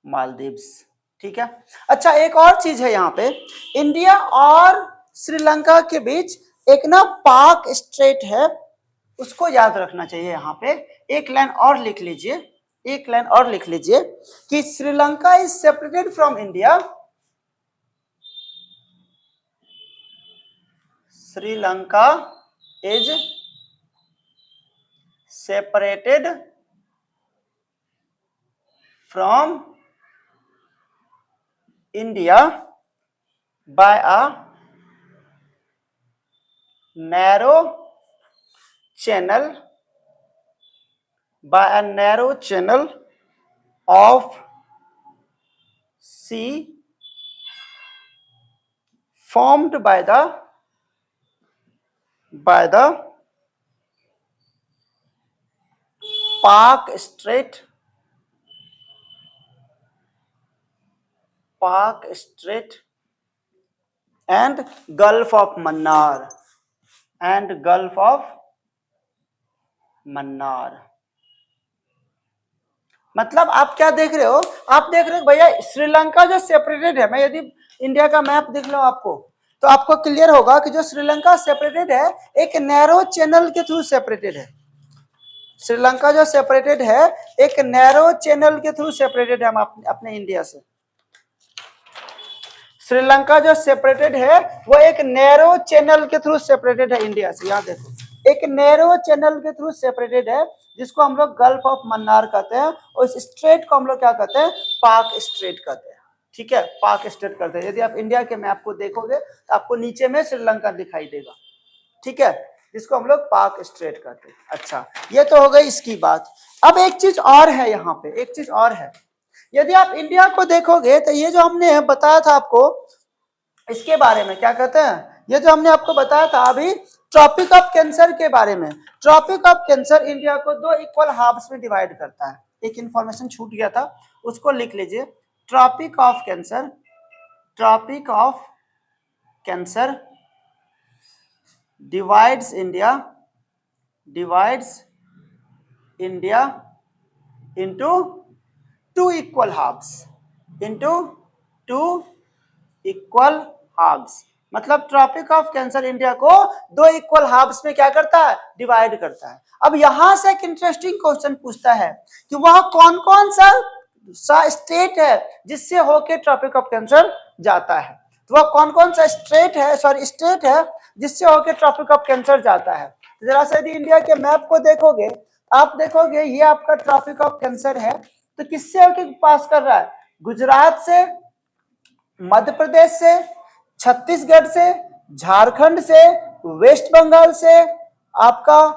मालदीव्स। ठीक है, अच्छा एक और चीज है यहाँ पे, इंडिया और श्रीलंका के बीच एक ना पाक स्ट्रेट है, उसको याद रखना चाहिए। यहाँ पे एक लाइन और लिख लीजिए कि Sri Lanka is separated from India, Sri Lanka is separated from India by a narrow channel of sea formed by the Park Strait and Gulf of Mannar मतलब आप क्या देख रहे हो, आप देख रहे हो भैया श्रीलंका जो सेपरेटेड है, मैं यदि इंडिया का मैप दिख लो आपको तो आपको क्लियर होगा कि जो श्रीलंका सेपरेटेड है एक नैरो चैनल के थ्रू सेपरेटेड है। श्रीलंका जो सेपरेटेड है एक नैरो चैनल के थ्रू सेपरेटेड है हम अपने इंडिया से। श्रीलंका जो सेपरेटेड है वो एक नैरो चैनल के थ्रू सेपरेटेड है इंडिया से। यहाँ देखो एक नैरो चैनल के थ्रू सेपरेटेड है जिसको हम लोग गल्फ ऑफ मन्नार कहते हैं और इस स्ट्रेट को हम लोग क्या कहते हैं, पाक स्ट्रेट कहते हैं। ठीक है, पाक स्ट्रेट कहते हैं। यदि आप इंडिया के मैप को देखोगे तो आपको नीचे में श्रीलंका दिखाई देगा। ठीक है, जिसको हम लोग पाक स्ट्रेट कहते हैं। अच्छा, ये तो हो गई इसकी बात। अब एक चीज और है, यहाँ पे एक चीज और है। यदि आप इंडिया को देखोगे तो ये जो हमने बताया था आपको इसके बारे में, क्या कहते हैं, ये जो हमने आपको बताया था अभी ट्रॉपिक ऑफ कैंसर के बारे में। ट्रॉपिक ऑफ कैंसर इंडिया को 2 इक्वल हाफ्स में डिवाइड करता है। एक इंफॉर्मेशन छूट गया था, उसको लिख लीजिए। Tropic of Cancer divides India into 2 equal halves। मतलब ट्रॉपिक ऑफ कैंसर इंडिया को 2 इक्वल हाफ्स में क्या करता है, डिवाइड करता है। अब यहां से एक इंटरेस्टिंग क्वेश्चन पूछता है कि वह कौन कौन सा स्टेट है जिससे होके ट्रॉपिक ऑफ कैंसर जाता है। तो वह कौन कौन सा स्टेट है जिससे होके ट्रॉपिक ऑफ कैंसर जाता है। जरा सा यदि इंडिया के मैप को देखोगे, आप देखोगे ये आपका ट्रॉपिक ऑफ कैंसर है, तो किससे होके पास कर रहा है, गुजरात से, मध्य प्रदेश से, छत्तीसगढ़ से, झारखंड से, वेस्ट बंगाल से, आपका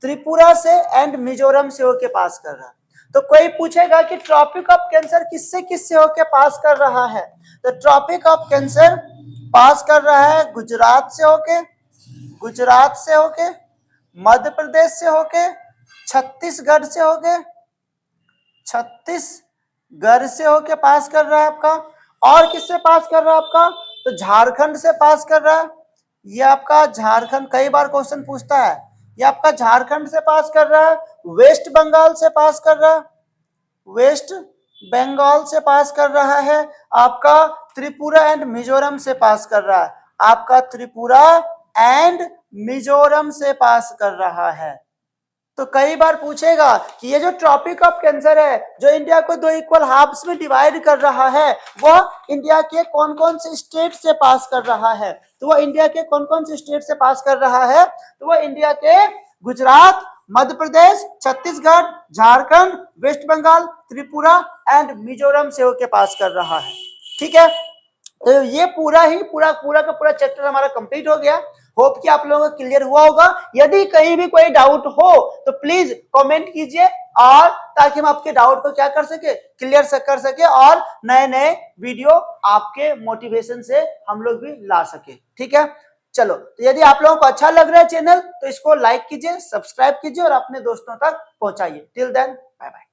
त्रिपुरा से एंड मिजोरम से होके पास कर रहा है। तो कोई पूछेगा कि ट्रॉपिक ऑफ कैंसर किससे किससे होके पास कर रहा है, तो ट्रॉपिक ऑफ कैंसर पास कर रहा है गुजरात से होके, मध्य प्रदेश से होके, छत्तीसगढ़ से होके पास कर रहा है आपका। और किससे पास कर रहा है आपका, तो झारखंड से पास कर रहा है। ये आपका झारखंड, कई बार क्वेश्चन पूछता है, ये आपका झारखंड से पास कर रहा है, वेस्ट बंगाल से पास कर रहा है, आपका त्रिपुरा एंड मिजोरम से पास कर रहा है, तो कई बार पूछेगा कि ये जो ट्रॉपिक ऑफ कैंसर है जो इंडिया को 2 इक्वल हाफ्स में डिवाइड कर रहा है, वह इंडिया के कौन कौन से स्टेट से पास कर रहा है। तो वह इंडिया के कौन कौन से स्टेट से पास कर रहा है, तो वह इंडिया के गुजरात, मध्य प्रदेश, छत्तीसगढ़, झारखंड, वेस्ट बंगाल, त्रिपुरा एंड मिजोरम से होकर पास कर रहा है। ठीक है, तो ये पूरा का पूरा चैप्टर हमारा कंप्लीट हो गया। होप कि आप लोगों को क्लियर हुआ होगा। यदि कहीं भी कोई डाउट हो तो प्लीज कमेंट कीजिए, और ताकि हम आपके डाउट को क्या कर सके, क्लियर कर सके, और नए नए वीडियो आपके मोटिवेशन से हम लोग भी ला सके। ठीक है, चलो, तो यदि आप लोगों को अच्छा लग रहा है चैनल तो इसको लाइक कीजिए, सब्सक्राइब कीजिए और अपने दोस्तों तक पहुंचाइए। Till then, bye bye.